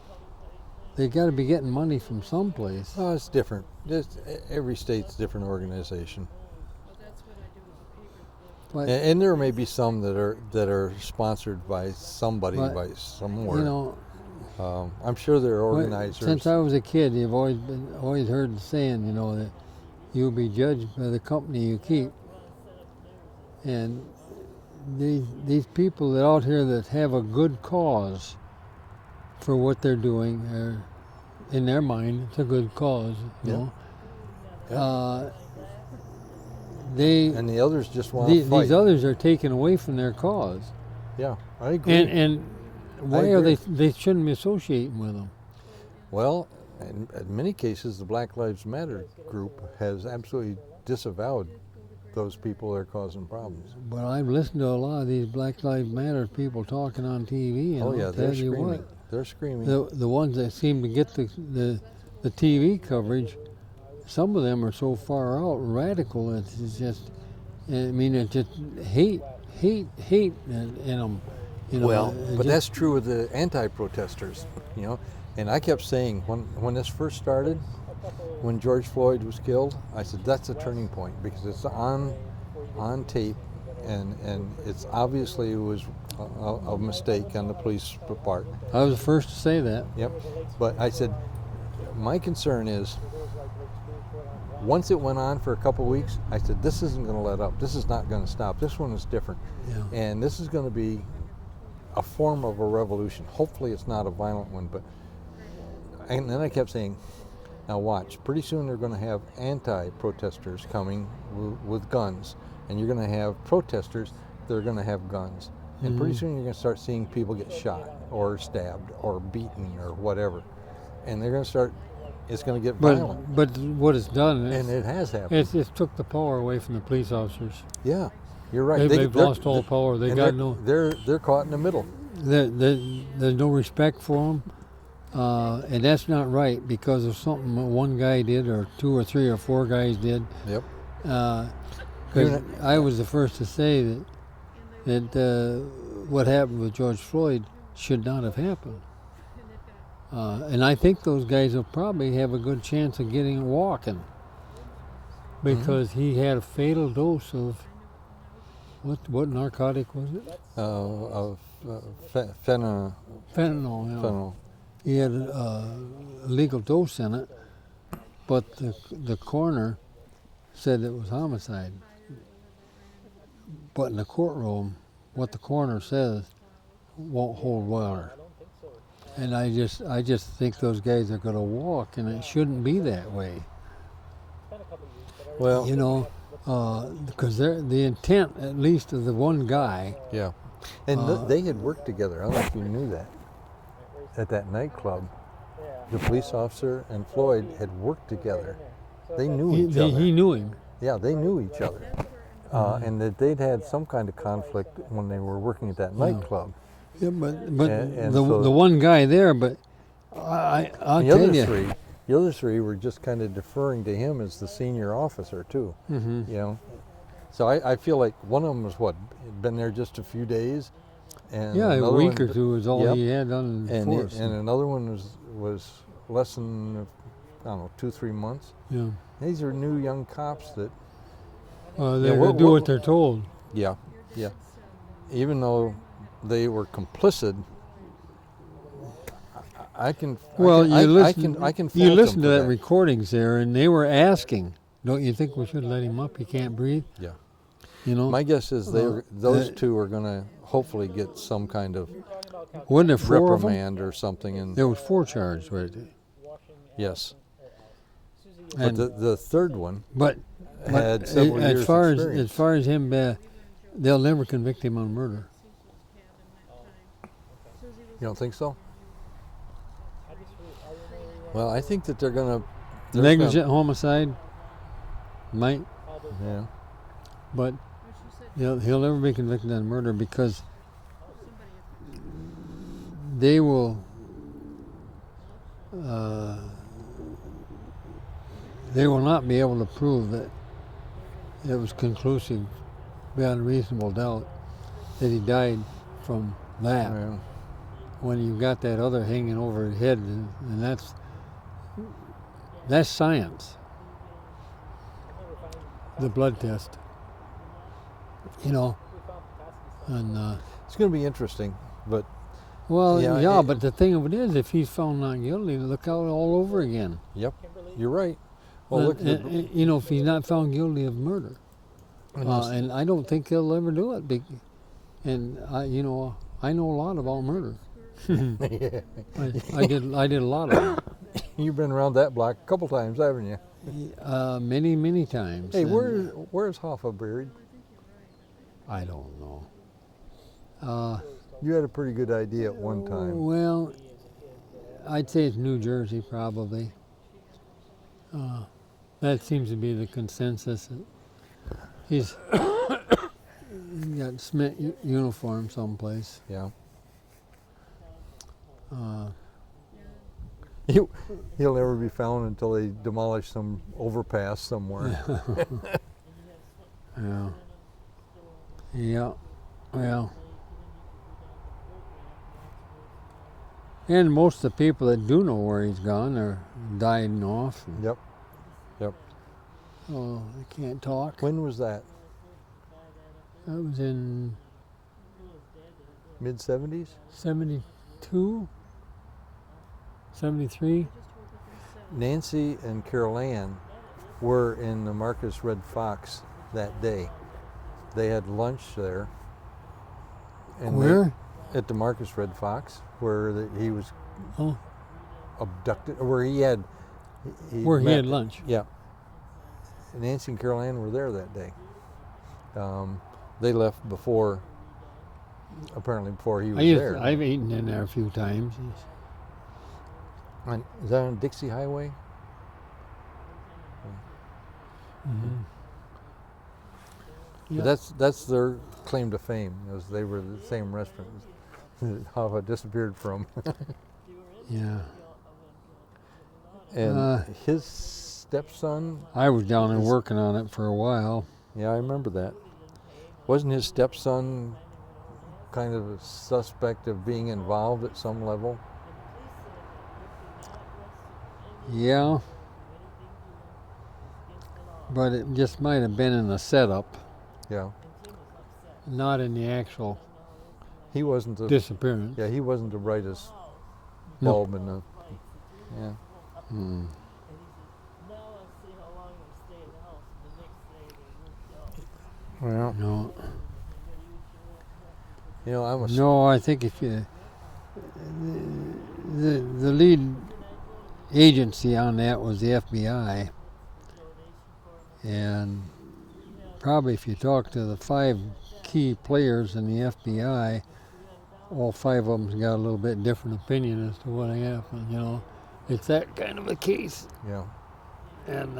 they got to be getting money from someplace. Oh, it's different. Every state's a different organization, But and there may be some that are sponsored by somebody, But, by somewhere. you know, I'm sure there are Well, organizers. since I was a kid, you've always heard the saying, you know, that you'll be judged by the company you keep. And these people that out here that have a good cause for what they're doing, in their mind, it's a good cause. You Yeah. know, Yeah. they and the others just want to fight. these others are taken away from their cause, Yeah, I agree. and why are agree. they shouldn't be associating with them? Well, in many cases, the Black Lives Matter group has absolutely disavowed those people that are causing problems. But I've listened to a lot of these Black Lives Matter people talking on TV, and Oh yeah, I'll they're tell you screaming. what, They're screaming. the ones that seem to get the TV coverage, some of them are so far out radical. It's just, I mean, it's just hate in them. You know, Well, it but just- that's true with the anti-protesters, you know. And I kept saying when this first started, when George Floyd was killed, I said that's a turning point because it's on tape, and it's obviously it was a mistake on the police part. I was the first to say that. Yep. But I said my concern is once it went on for a couple weeks, I said this isn't going to let up. This is not going to stop. This one is different, Yeah. and this is going to be a form of a revolution. Hopefully, it's not a violent one, but. And then I kept saying, now watch, pretty soon they're going to have anti-protesters coming with guns, and you're going to have protesters that are going to have guns. And pretty soon you're going to start seeing people get shot or stabbed or beaten or whatever. And they're going to start, it's going to get violent. But what it's done And is it has happened. it's took the power away from the police officers. Yeah, you're right. They've They're- lost all power. They and got they're caught in the middle. there's no respect for them. And that's not right because of something that one guy did, or 2 or 3 or 4 guys did. Yep. Because I was the first to say that what happened with George Floyd should not have happened. And I think those guys will probably have a good chance of getting walking, because he had a fatal dose of what narcotic was it? Of Fentanyl. Yeah. fentanyl. He had a legal dose in it, but the coroner said it was homicide. But in the courtroom, what the coroner says won't hold water. And I just think those guys are going to walk, and it shouldn't be that way. Well, You know, because the intent, at least of the one guy, yeah. And they had worked together. I don't know if you knew that. At that nightclub, the police officer and Floyd had worked together. They knew each other. he knew him. Yeah, they knew each other. And that they'd had some kind of conflict when they were working at that nightclub. Yeah, but And the so- the one guy there, but I'll The tell other you. the other three were just kind of deferring to him as the senior officer too. Mhm. You know, so I feel like one of them was been there just a few days, and Yeah, a another week one- or two is all Yep. he had on and force. and another one was less than, I don't know, 2-3 months. Yeah. These are new young cops that They're what- gonna do what they're told. yeah, even though they were complicit. I can Well, I, you listen. I can you fault listen them to for that recordings there, and they were asking, "Don't you think we should let him up? He can't breathe." Yeah. You know. My guess is those uh, two are going to hopefully get some kind of Wasn't there 4 of them? reprimand or something. And There was 4 charges, right? yes, but And the third one but had several years as far experience. as far as him, they'll never convict him on murder. You don't think so? Well, I think that they're going to Negligent homicide might, Yeah. but he'll never be convicted on murder, because they will not be able to prove that it was conclusive beyond reasonable doubt that he died from that, Yeah. when you've got that other hanging over his head, and that's science. The blood test, and It's going to be interesting, but well, Yeah, yeah, it- but the thing of it is, if he's found not guilty, look out all over again. yep, you're right. Well, look, If he's not found guilty of murder, and I don't think he'll ever do it. And I know a lot about murder. I did a lot of you've been around that block a couple times, haven't you? it, many times. Hey, and where's Hoffa buried? I don't know. You had a pretty good idea at one time. Well, I'd say it's New Jersey, probably. That seems to be the consensus. He's got Smith uniform someplace. Yeah. He'll never be found until they demolish some overpass somewhere. Yeah. Yeah. Well. And most of the people that do know where he's gone are dying off. And, Yep. oh, they can't talk. When was that? That was in Mid 70s? 72, 73. Nancy and Carol Ann were in the Marcus Red Fox that day. They had lunch there. And Where? at the Marcus Red Fox, where he was Oh, abducted, where he had... where he met- had lunch. Yeah. Nancy and Carol Ann were there that day. They left apparently before he was there. I've eaten in there a few times. Is that on Dixie Highway? Mm-hmm. But that's their claim to fame, is they were the same restaurant that Hoffa disappeared from. Yeah. And his stepson, I was down there working on it for a while. yeah, I remember that. Wasn't his stepson kind of a suspect of being involved at some level? Yeah, but it just might have been in the setup, Yeah. not in the actual He wasn't the. disappearance. Yeah, he wasn't the brightest No. bulb in the. Yeah. Hmm. Now let's see how long they stay in the house. The next day they moved out. Well, No, you know, I'm a. no. I think if you the lead agency on that was the FBI, and probably if you talk to the 5 key players in the FBI, all 5 of them's got a little bit different opinion as to what happened. You know, it's that kind of a case, Yeah. and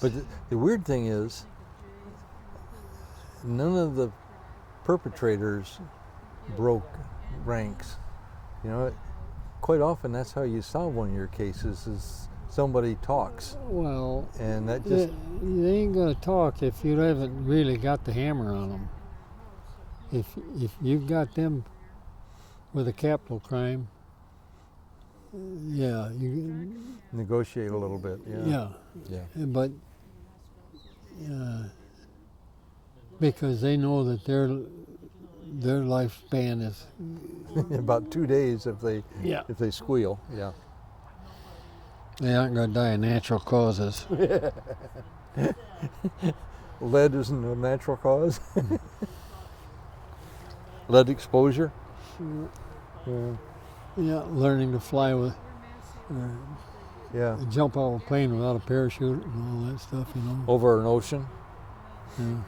But the weird thing is, none of the perpetrators broke ranks. You know, quite often that's how you solve one of your cases is somebody talks, well, and that just they ain't gonna talk if you haven't really got the hammer on them. If you've got them with a capital crime, yeah, you negotiate a little bit. Yeah. yeah, Yeah. but because they know that their lifespan is About 2 days if they squeal. Yeah. they aren't gonna die of natural causes. Lead isn't a natural cause. Lead exposure. Yeah. Yeah, learning to fly with. Yeah. Jump out of a plane without a parachute and all that stuff, you know. Over an ocean. Yeah.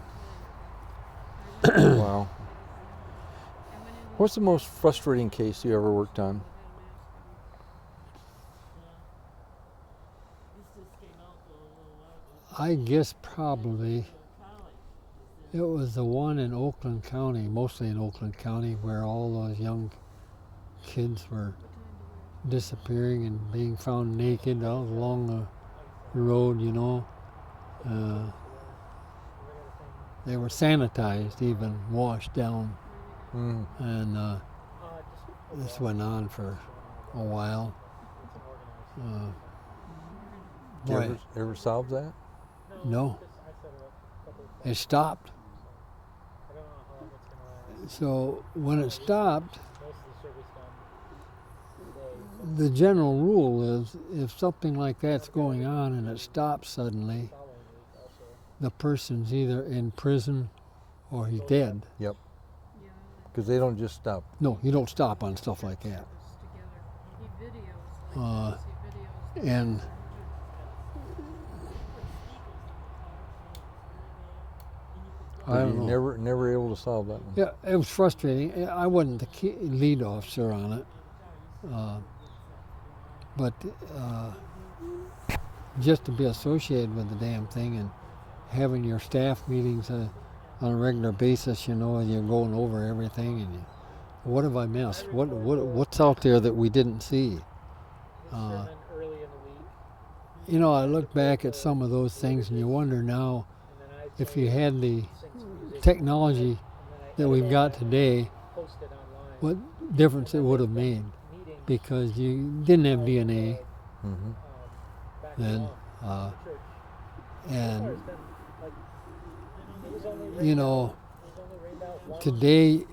Wow. What's the most frustrating case you ever worked on? I guess probably it was the one in Oakland County, mostly in Oakland County, where all those young kids were disappearing and being found naked out along the road, you know. They were sanitized, even washed down, Mm. and this went on for a while. Did you Boy, ever solve that? no, it stopped. So when it stopped, the general rule is if something like that's going on and it stops suddenly, the person's either in prison or he's dead. Yep. Because they don't just stop. No, you don't stop on stuff like that. And I don't know. Never able to solve that one. Yeah, it was frustrating. I wasn't the lead officer on it, but just to be associated with the damn thing and having your staff meetings on a regular basis, you know, and you're going over everything, and what have I missed? What's out there that we didn't see? You know, I look back at some of those things, and you wonder now if you had the technology that we've got today, what difference it would have made, because you didn't have DNA Mm-hmm. then, and you know, today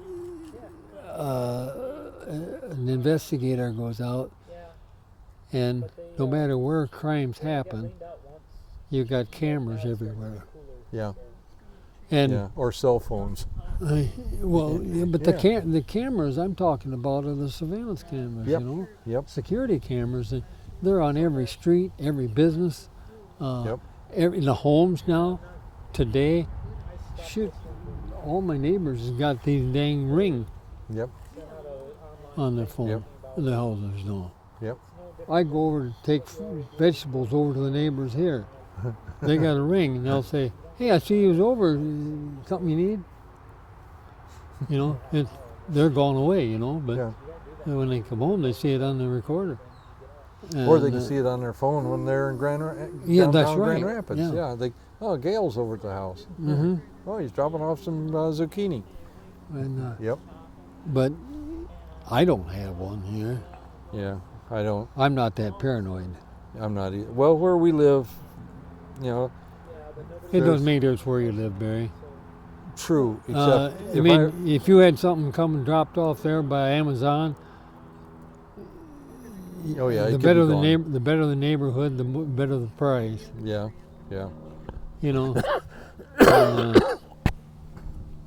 an investigator goes out, and no matter where crimes happen, you've got cameras everywhere. Yeah. And Yeah. Or cell phones. well, yeah, but Yeah. the cameras I'm talking about are the surveillance cameras, Yep. you know, Yep. security cameras. And they're on every street, every business, Yep. in the homes now. Today, shoot, all my neighbors has got these dang Ring Yep. on their phone. Yep. The houses know. Yep. I go over to take vegetables over to the neighbors here. They got a Ring, and they'll say, "Hey, I see you was over. Something you need?" You know, they're gone away, you know, but Yeah. when they come home, they see it on the recorder. Or they And, can see it on their phone when they're in Yeah, downtown that's Grand right. Rapids. Yeah. They, oh, Gale's over at the house. Mm-hmm. Oh, he's dropping off some zucchini. And Yep. but I don't have one here. Yeah. I don't. I'm not that paranoid. I'm not either. Well, where we live, you know, It doesn't make a difference where you live, Barry. true. Except I mean, if you had something come and dropped off there by Amazon, oh yeah, it the could better be the gone. the better the neighborhood, the better the price. Yeah, yeah. You know, and,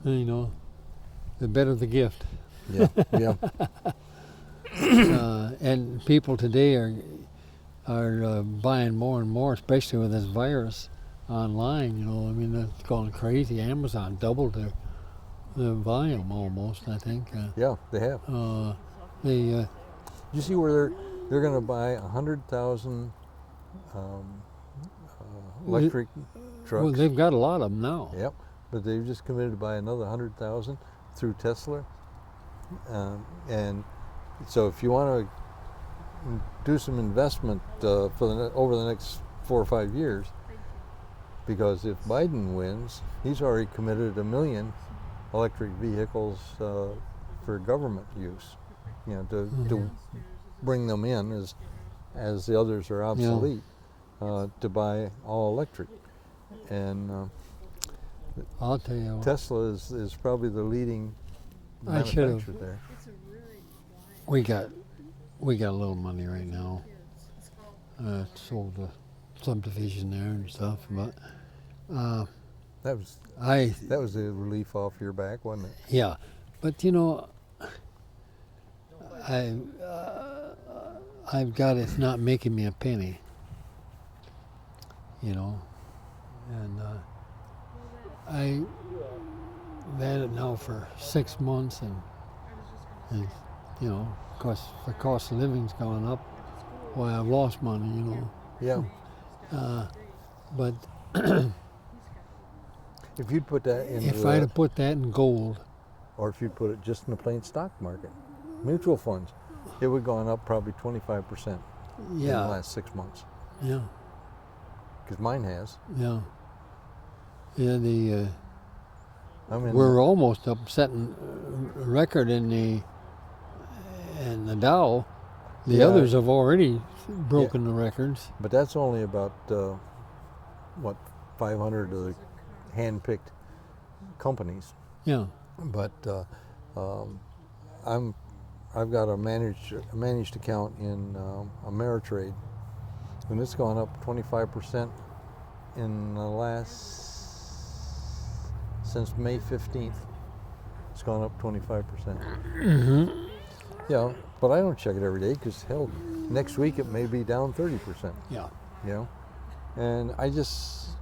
you know, the better the gift. Yeah, yeah. And people today are buying more and more, especially with this virus online. You know, I mean, it's gone crazy. Amazon doubled the volume almost. I think. Yeah, they have. They You see where they're going to buy 100,000 electric trucks. well, they've got a lot of them now. Yep, but they've just committed to buy another 100,000 through Tesla, and so if you want to do some investment over the next 4 or 5 years, because if Biden wins, he's already committed 1 million electric vehicles for government use, you know, to bring them in as the others are obsolete, to buy all electric. And I'll tell you what, Tesla is probably the leading I should've- manufacturer there. we got a little money right now. Sold the subdivision there and stuff, but That was I a relief off your back, wasn't it? yeah, but you know, I've got it's not making me a penny. You know, and I've had it now for 6 months, and you know, of course the cost of living's gone up. Why I've lost money, you know. Yeah. But If you'd put that in, if I'd have put that in gold, or if you'd put it just in the plain stock market, mutual funds, it would have gone up probably 25% in the yeah, last 6 months. yeah, Because mine has. yeah, yeah. I'm in. We're almost upsetting a record in the Dow. The Yeah. others have already broken the records. But that's only about 500 of the hand-picked companies. Yeah, But I've got a managed account in Ameritrade, and it's gone up 25% in the since May 15th. It's gone up 25%. mm-hmm. Yeah, but I don't check it every day because hell, next week it may be down 30%. Yeah, You know, and I just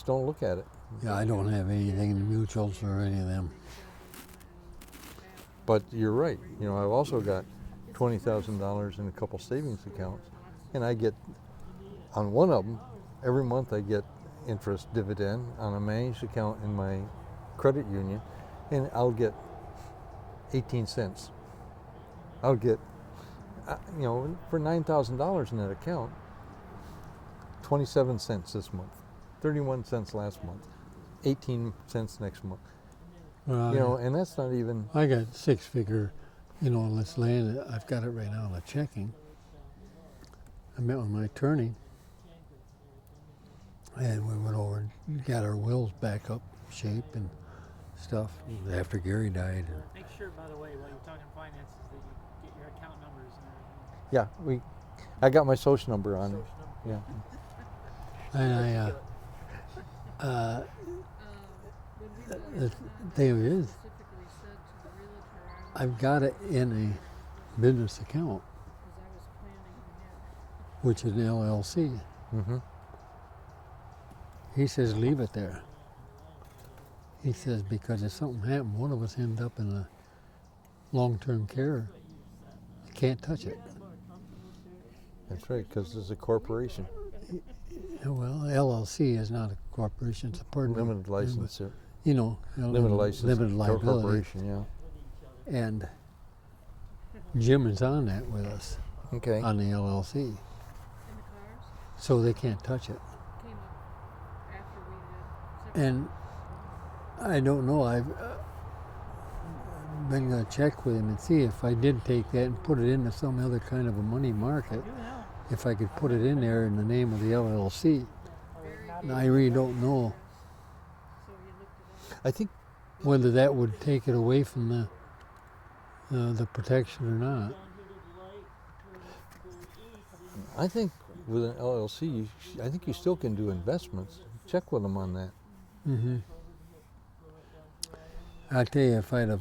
don't look at it. yeah. I don't have anything in the mutuals or any of them. But you're right. You know, I've also got $20,000 in a couple savings accounts, and I get on one of them every month. I get interest dividend on a managed account in my credit union, and I'll get 18 cents. I'll get, you know, for $9,000 in that account, 27 cents this month, 31 cents last month, 18 cents next month. Well, You know, and that's not even. I got 6-figure, you know, on this land. I've got it right now in the checking. I met with my attorney, and we went over and got our wills back up shape and stuff after Gary died. Make sure, by the way, while you're talking finances, that you get your account numbers and Yeah, everything. I got my social number on it. Yeah. And the thing is, I've got it in a business account, which is an LLC. Mm-hmm. He says, leave it there. He says, because if something happened, one of us end up in a long-term care, you can't touch it. That's right, because it's a corporation, Well, LLC is not a corporation, it's a partner. limited license, You know, limited license, limited liability. corporation. Yeah. And Jim is on that with us, Okay. on the LLC, so they can't touch it. And I don't know, been gonna check with him and see if I did take that and put it into some other kind of a money market, if I could put it in there in the name of the LLC. And I really don't know I think whether that would take it away from the protection or not. I think with an LLC, I think you still can do investments. Check with them on that. Mm-hmm. I tell you, if I'd have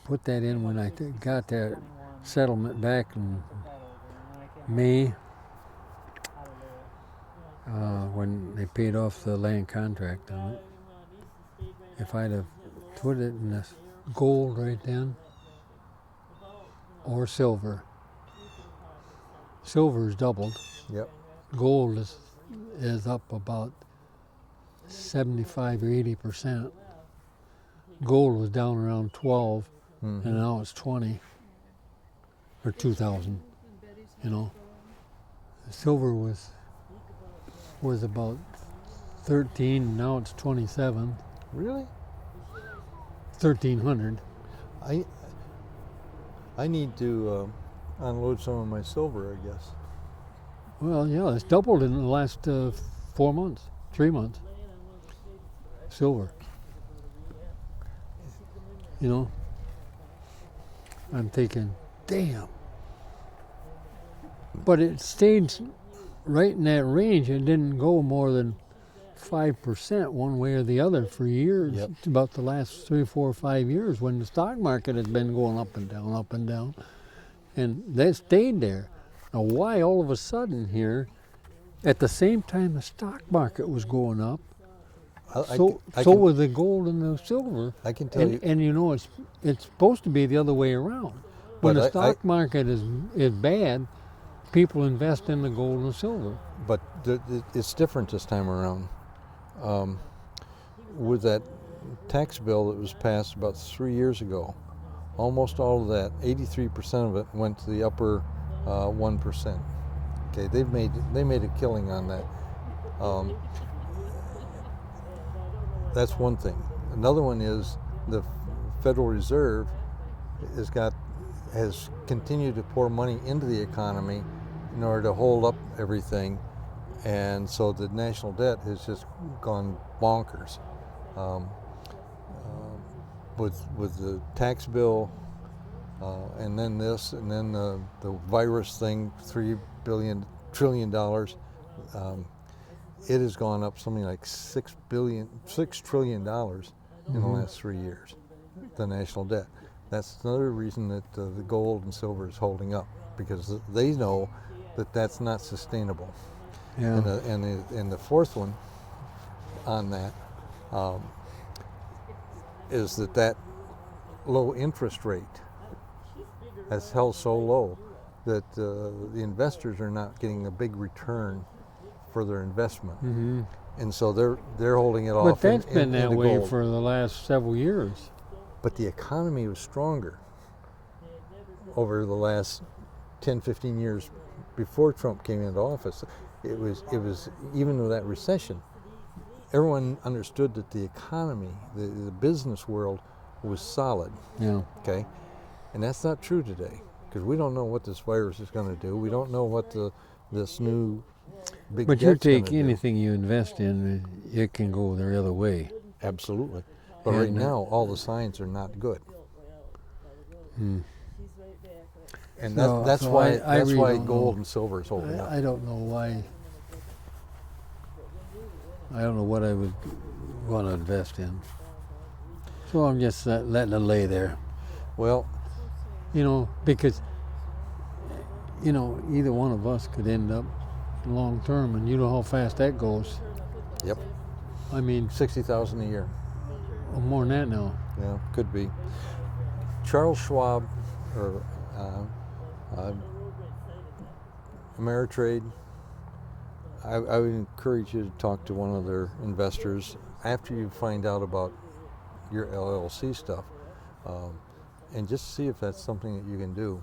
put that in when I got that settlement back in May, when they paid off the land contract on it, if I'd have put it in this gold right then, or silver. Silver's doubled. Yep. Gold is up about 75 or 80%. Gold was down around 12, Mm-hmm. and now it's 20 or 2,000. You know, silver was about 13, and now it's 27. Really? 1,300. I need to unload some of my silver, I guess. Well, yeah, it's doubled in the last 4 months, 3 months. Silver. You know, I'm thinking, damn. But it stayed right in that range. It didn't go more than 5% one way or the other for years. Yep. It's about the last 3, 4, 5 years when the stock market has been going up and down, up and down. And that stayed there. Now, why all of a sudden here, at the same time the stock market was going up, so was the gold and the silver. I can tell you. And you know, it's supposed to be the other way around. When the stock market is bad, people invest in the gold and silver. But it's different this time around. With that tax bill that was passed about 3 years ago, almost all of that, 83% of it went to the upper 1%. Okay, they made a killing on that. That's one thing. Another one is the Federal Reserve has continued to pour money into the economy in order to hold up everything, and so the national debt has just gone bonkers. With the tax bill, and then this, and then the virus thing, $3 trillion. It has gone up something like $6 trillion in the last 3 years, the national debt. That's another reason that the gold and silver is holding up, because they know that that's not sustainable. Yeah. And the fourth one on that is that low interest rate has held so low that the investors are not getting a big return for their investment. Mm-hmm. And so they're holding it off. But that's been that into way gold. for the last several years. But the economy was stronger over the last 10, 15 years before Trump came into office. It was even with that recession, everyone understood that the economy, the business world was solid. Yeah. Okay? And that's not true today, because we don't know what this virus is going to do. We don't know what this new big But you debt's gonna take do. anything you invest in, it can go the other way. Absolutely. But right And, now, all the signs are not good. Hmm. And So- that's so why I really don't gold know. and silver is holding up. I don't know why. I don't know what I would want to invest in. So I'm just letting it lay there. Well, You know, because, you know, either one of us could end up long term, and you know how fast that goes. yep, I mean, 60,000 a year. more than that now. Yeah, could be. Charles Schwab or Ameritrade, I would encourage you to talk to one of their investors after you find out about your LLC stuff, and just see if that's something that you can do.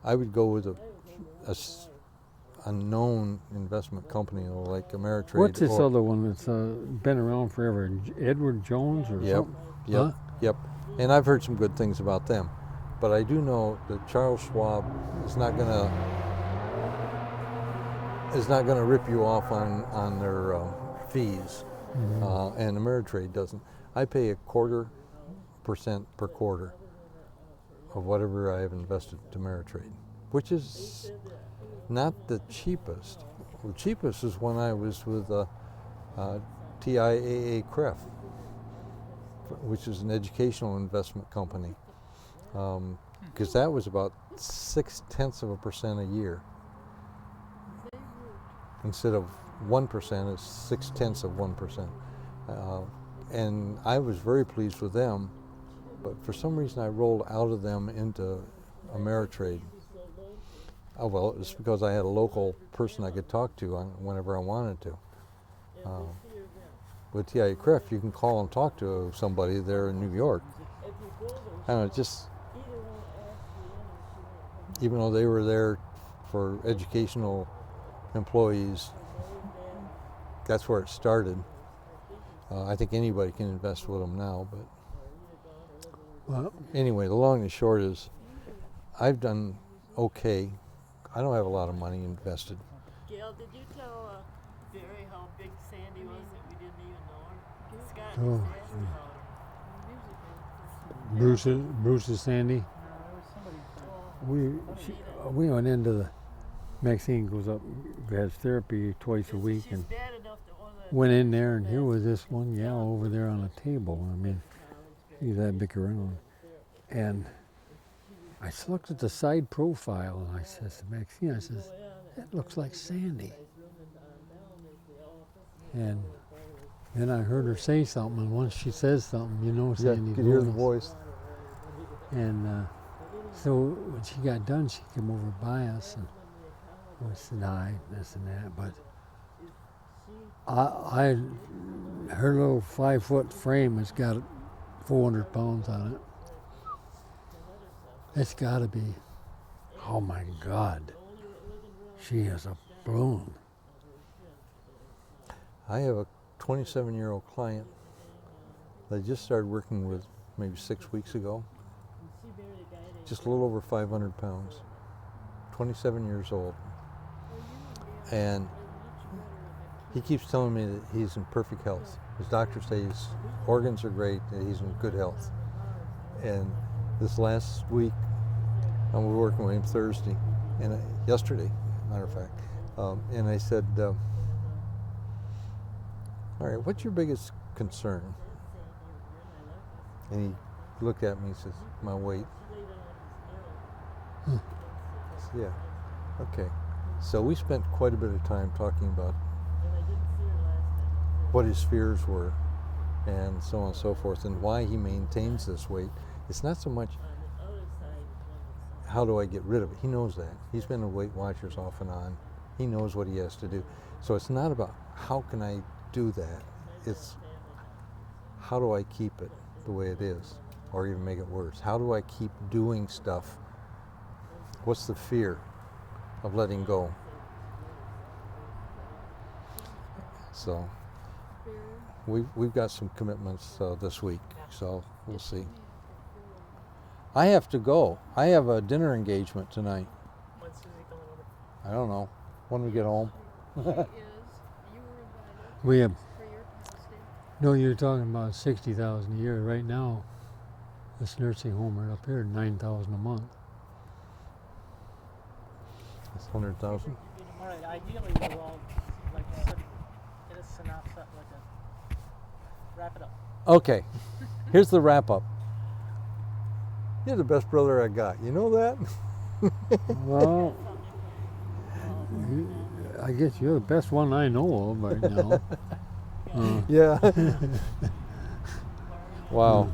I would go with a known investment company, like Ameritrade. What's this or, other one that's been around forever? Edward Jones or Yep, something? yep, Huh? yep. And I've heard some good things about them. But I do know that Charles Schwab is not gonna rip you off on their fees, and Ameritrade doesn't. I pay 0.25% per quarter of whatever I have invested to Ameritrade, which is not the cheapest. The cheapest is when I was with TIAA CREF, which is an educational investment company, because that was about 0.6% a year. Instead of 1%, it's 0.6%. And I was very pleased with them, but for some reason I rolled out of them into Ameritrade. Oh, well, it was because I had a local person I could talk to whenever I wanted to. With TIA CREF, you can call and talk to somebody there in New York. I don't know, just, even though they were there for educational employees, that's where it started. I think anybody can invest with them now, but anyway, the long and short is I've done okay. I don't have a lot of money invested. Gale, did you tell Barry how big Sandy was that we didn't even know her? Scott Oh, just asked about her. Bruce is Sandy. We went into the, Maxine goes up, has therapy twice a week, She's and bad enough that one of the went in there, and here was this one gal over there on a table. I mean, she's that big around. And I just looked at the side profile, and I says to Maxine, I says, that looks like Sandy. And then I heard her say something, and once she says something, you know Yeah, Sandy. you could hear the Bones. voice. And so when she got done, she came over by us, and we said hi, this and that. But her little 5-foot frame has got 400 pounds on it. It's got to be, oh my God, she is a balloon. I have a 27-year-old client that I just started working with maybe 6 weeks ago. Just a little over 500 pounds, 27 years old. And he keeps telling me that he's in perfect health. His doctor says his organs are great, that he's in good health. And this last week, I was working with him Thursday, and yesterday, matter of fact, and I said, all right, what's your biggest concern? And he looked at me and says, my weight. I said, yeah, okay. So we spent quite a bit of time talking about what his fears were and so on and so forth, and why he maintains this weight. It's not so much how do I get rid of it. He knows that. He's been a Weight Watchers off and on. He knows what he has to do. So it's not about how can I do that. It's how do I keep it the way it is, or even make it worse. How do I keep doing stuff? What's the fear of letting go? So we've got some commitments this week, so we'll see. I have to go. I have a dinner engagement tonight. When's Susie coming over? I don't know when we get home. You were invited We have, for your passing. no, you're talking about 60,000 a year. Right now, this nursing home right up here, 9,000 a month. It's 100,000. All right, ideally we'll all like get a synopsis, like a wrap it up. Okay, here's the wrap up. You're the best brother I got. You know that? Well, I guess you're the best one I know of right now. Yeah. Wow.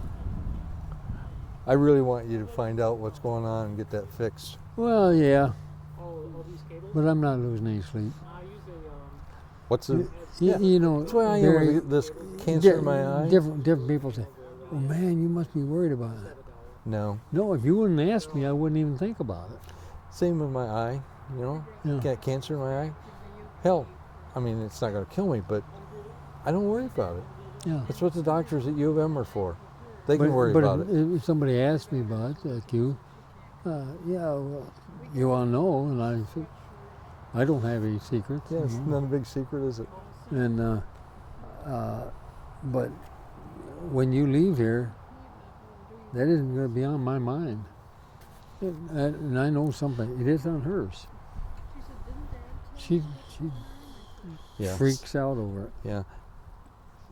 I really want you to find out what's going on and get that fixed. Well, yeah, All these cables. but I'm not losing any sleep. I usually What's the? You know, That's why I am Barry, with this cancer in my eye. Different people say, "Oh man, you must be worried about it." No. No, if you wouldn't ask me, I wouldn't even think about it. Same with my eye. You know, Yeah. got cancer in my eye. Hell, I mean, it's not going to kill me, but I don't worry about it. Yeah. That's what the doctors at U of M are for. They can worry but about if, it. if somebody asked me about it, like you, yeah, well, you want to know, and I said, I don't have any secrets. Yeah, you it's know. not a big secret, is it? And but when you leave here, that isn't going to be on my mind. And I know somebody. It is on hers. She Yeah. freaks out over it, Yeah.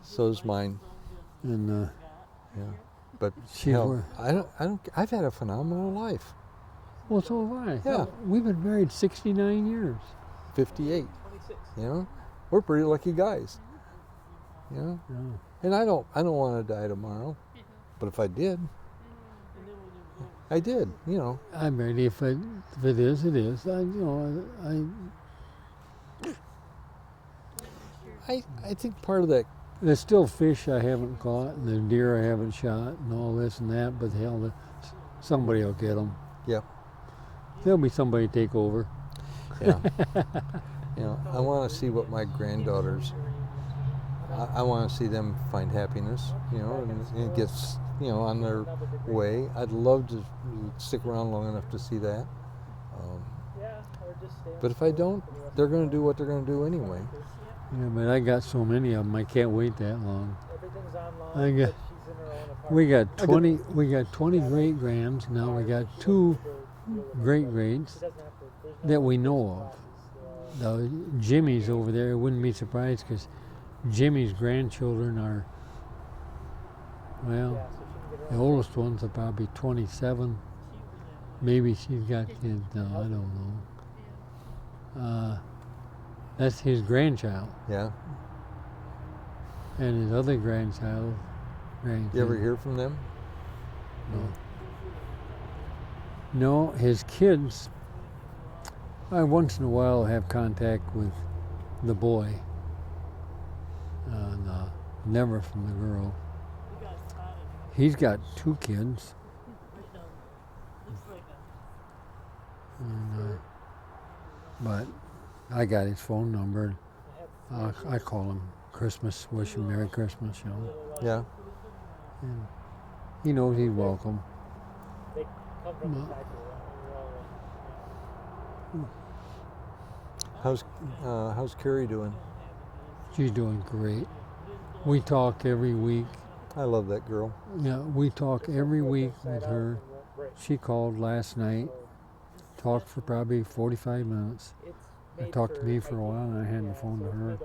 So is mine. and Yeah. But she's hell, wor- I don't. I've had a phenomenal life. well, so have I. Yeah. We've been married 69 years. 58. You know, we're pretty lucky guys. You know, Yeah. and I don't want to die tomorrow. But if I did, I did. You know. I'm ready. If it is, it is. I think part of that. There's still fish I haven't caught, and the deer I haven't shot, and all this and that. But hell, somebody will get them. Yeah. There'll be somebody to take over. Yeah. You know, I want to see what my granddaughters. I want to see them find happiness. You know, and it gets on their way. I'd love to stick around long enough to see that. But if I don't, they're going to do what they're going to do anyway. Yeah, but I got so many of them. I can't wait that long. Everything's online. We got 20. We got 20 great grands now. We got 2 great greats that we know of. The Jimmy's over there. I wouldn't be surprised because Jimmy's grandchildren are, well, the oldest ones are probably 27. Maybe she's got kids now. I don't know. That's his grandchild, Yeah. and his other grandchild. You ever hear from them? No, his kids. I once in a while have contact with the boy, and never from the girl. He's got 2 kids, and, but I got his phone number. I call him Christmas, wish him Merry Christmas, you know. Yeah. And he knows he's welcome. How's Carrie doing? She's doing great. We talk every week. I love that girl. Yeah, we talk every week with her. She called last night, talked for probably 45 minutes. And talked to me for a while, and I had the phone to her.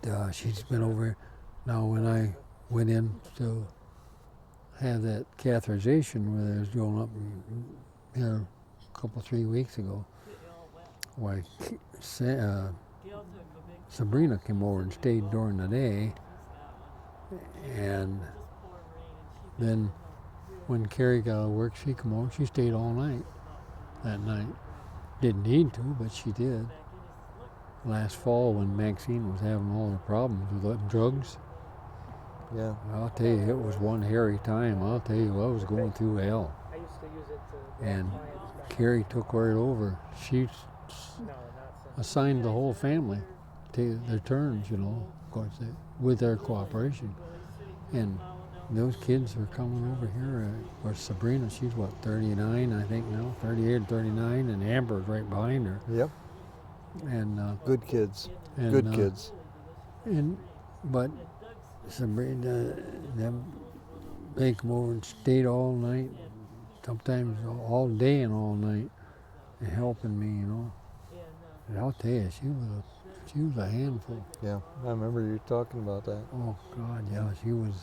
And, she's been over. Now, when I went in to have that catheterization where I was going up here a couple, 3 weeks ago, why, Sabrina came over and stayed during the day, and then when Carrie got out of work, she come over. She stayed all night that night. Didn't need to, but she did. Last fall, when Maxine was having all the problems with the drugs, Yeah. I'll tell you, it was one hairy time. I'll tell you, I was going through hell. And Carrie took right over. She assigned the whole family to their turns, you know, of course, with their cooperation. And those kids are coming over here. Of course, Sabrina, she's what, 39, I think now, 38 or 39, and Amber's right behind her. Yep. And Good kids. And, Good kids. But Sabrina, they come over and stayed all night, sometimes all day and all night, and helping me, you know. And I'll tell you, she was a handful. Yeah. I remember you talking about that. Oh God, yeah, she was.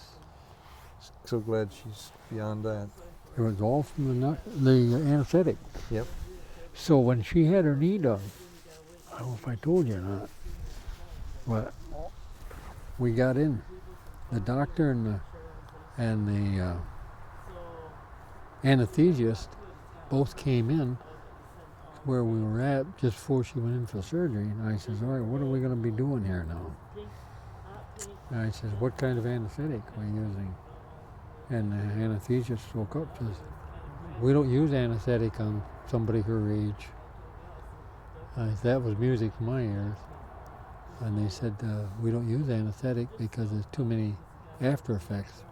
So glad she's beyond that. It was all from the anesthetic. Yep. So when she had her knee done, I don't know if I told you or not, but we got in. The doctor and the anesthesiast both came in where we were at just before she went in for surgery. And I says, all right, what are we going to be doing here now? And I says, what kind of anesthetic are we using? And the anesthesiast spoke up and says, we don't use anesthetic on somebody her age. That was music to my ears. And they said, we don't use anesthetic because there's too many after effects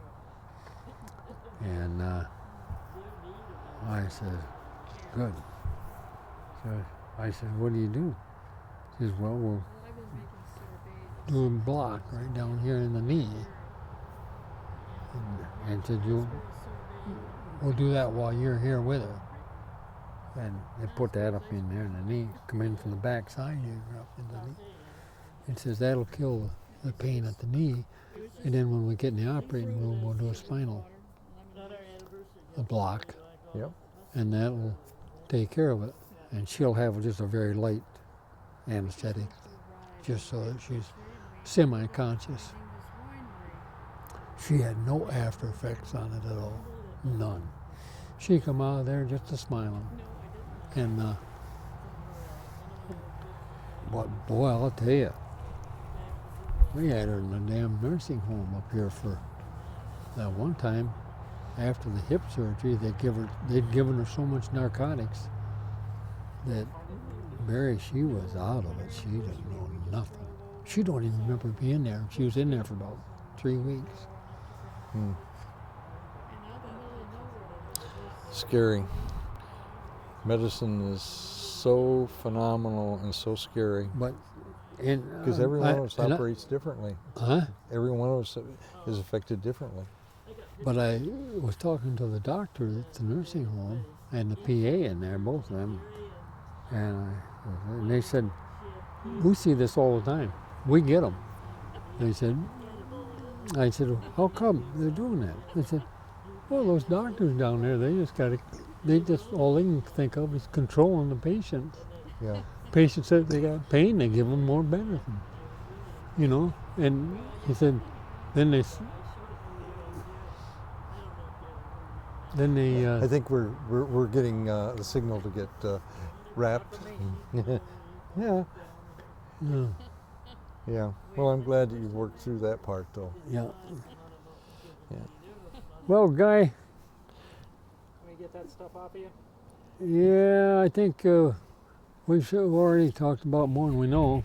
And I said, good. So I said, what do you do? She says, well, we're doing block right down here in the knee. And said, we'll do that while you're here with her. And they put that up in there in the knee, come in from the back side here, up in the knee. It says that'll kill the pain at the knee. And then when we get in the operating room, we'll do a spinal, a block. Yep. And that will take care of it. And she'll have just a very light anesthetic, just so that she's semi-conscious. She had no after effects on it at all, none. She come out of there just a smiling. And but boy, I'll tell you, we had her in a damn nursing home up here for that one time. After the hip surgery, they'd given her so much narcotics that Mary, she was out of it. She didn't know nothing. She don't even remember being there. She was in there for about 3 weeks. Scary. Medicine is so phenomenal and so scary. But because every one of us operates differently. Every one of us is affected differently. But I was talking to the doctor at the nursing home and the PA in there, both of them, and they said, we see this all the time. We get them. They said, I said, how come they're doing that? They said, well, those doctors down there, all they can think of is controlling the patient. Yeah. Patient said they got pain, they give them more medicine. You know, and he said, then they I think we're getting the signal to get wrapped. Yeah. Yeah. Well, I'm glad that you worked through that part, though. Yeah. Yeah. Well, Guy. Can we get that stuff off of you? Yeah, I think we've already talked about more than we know.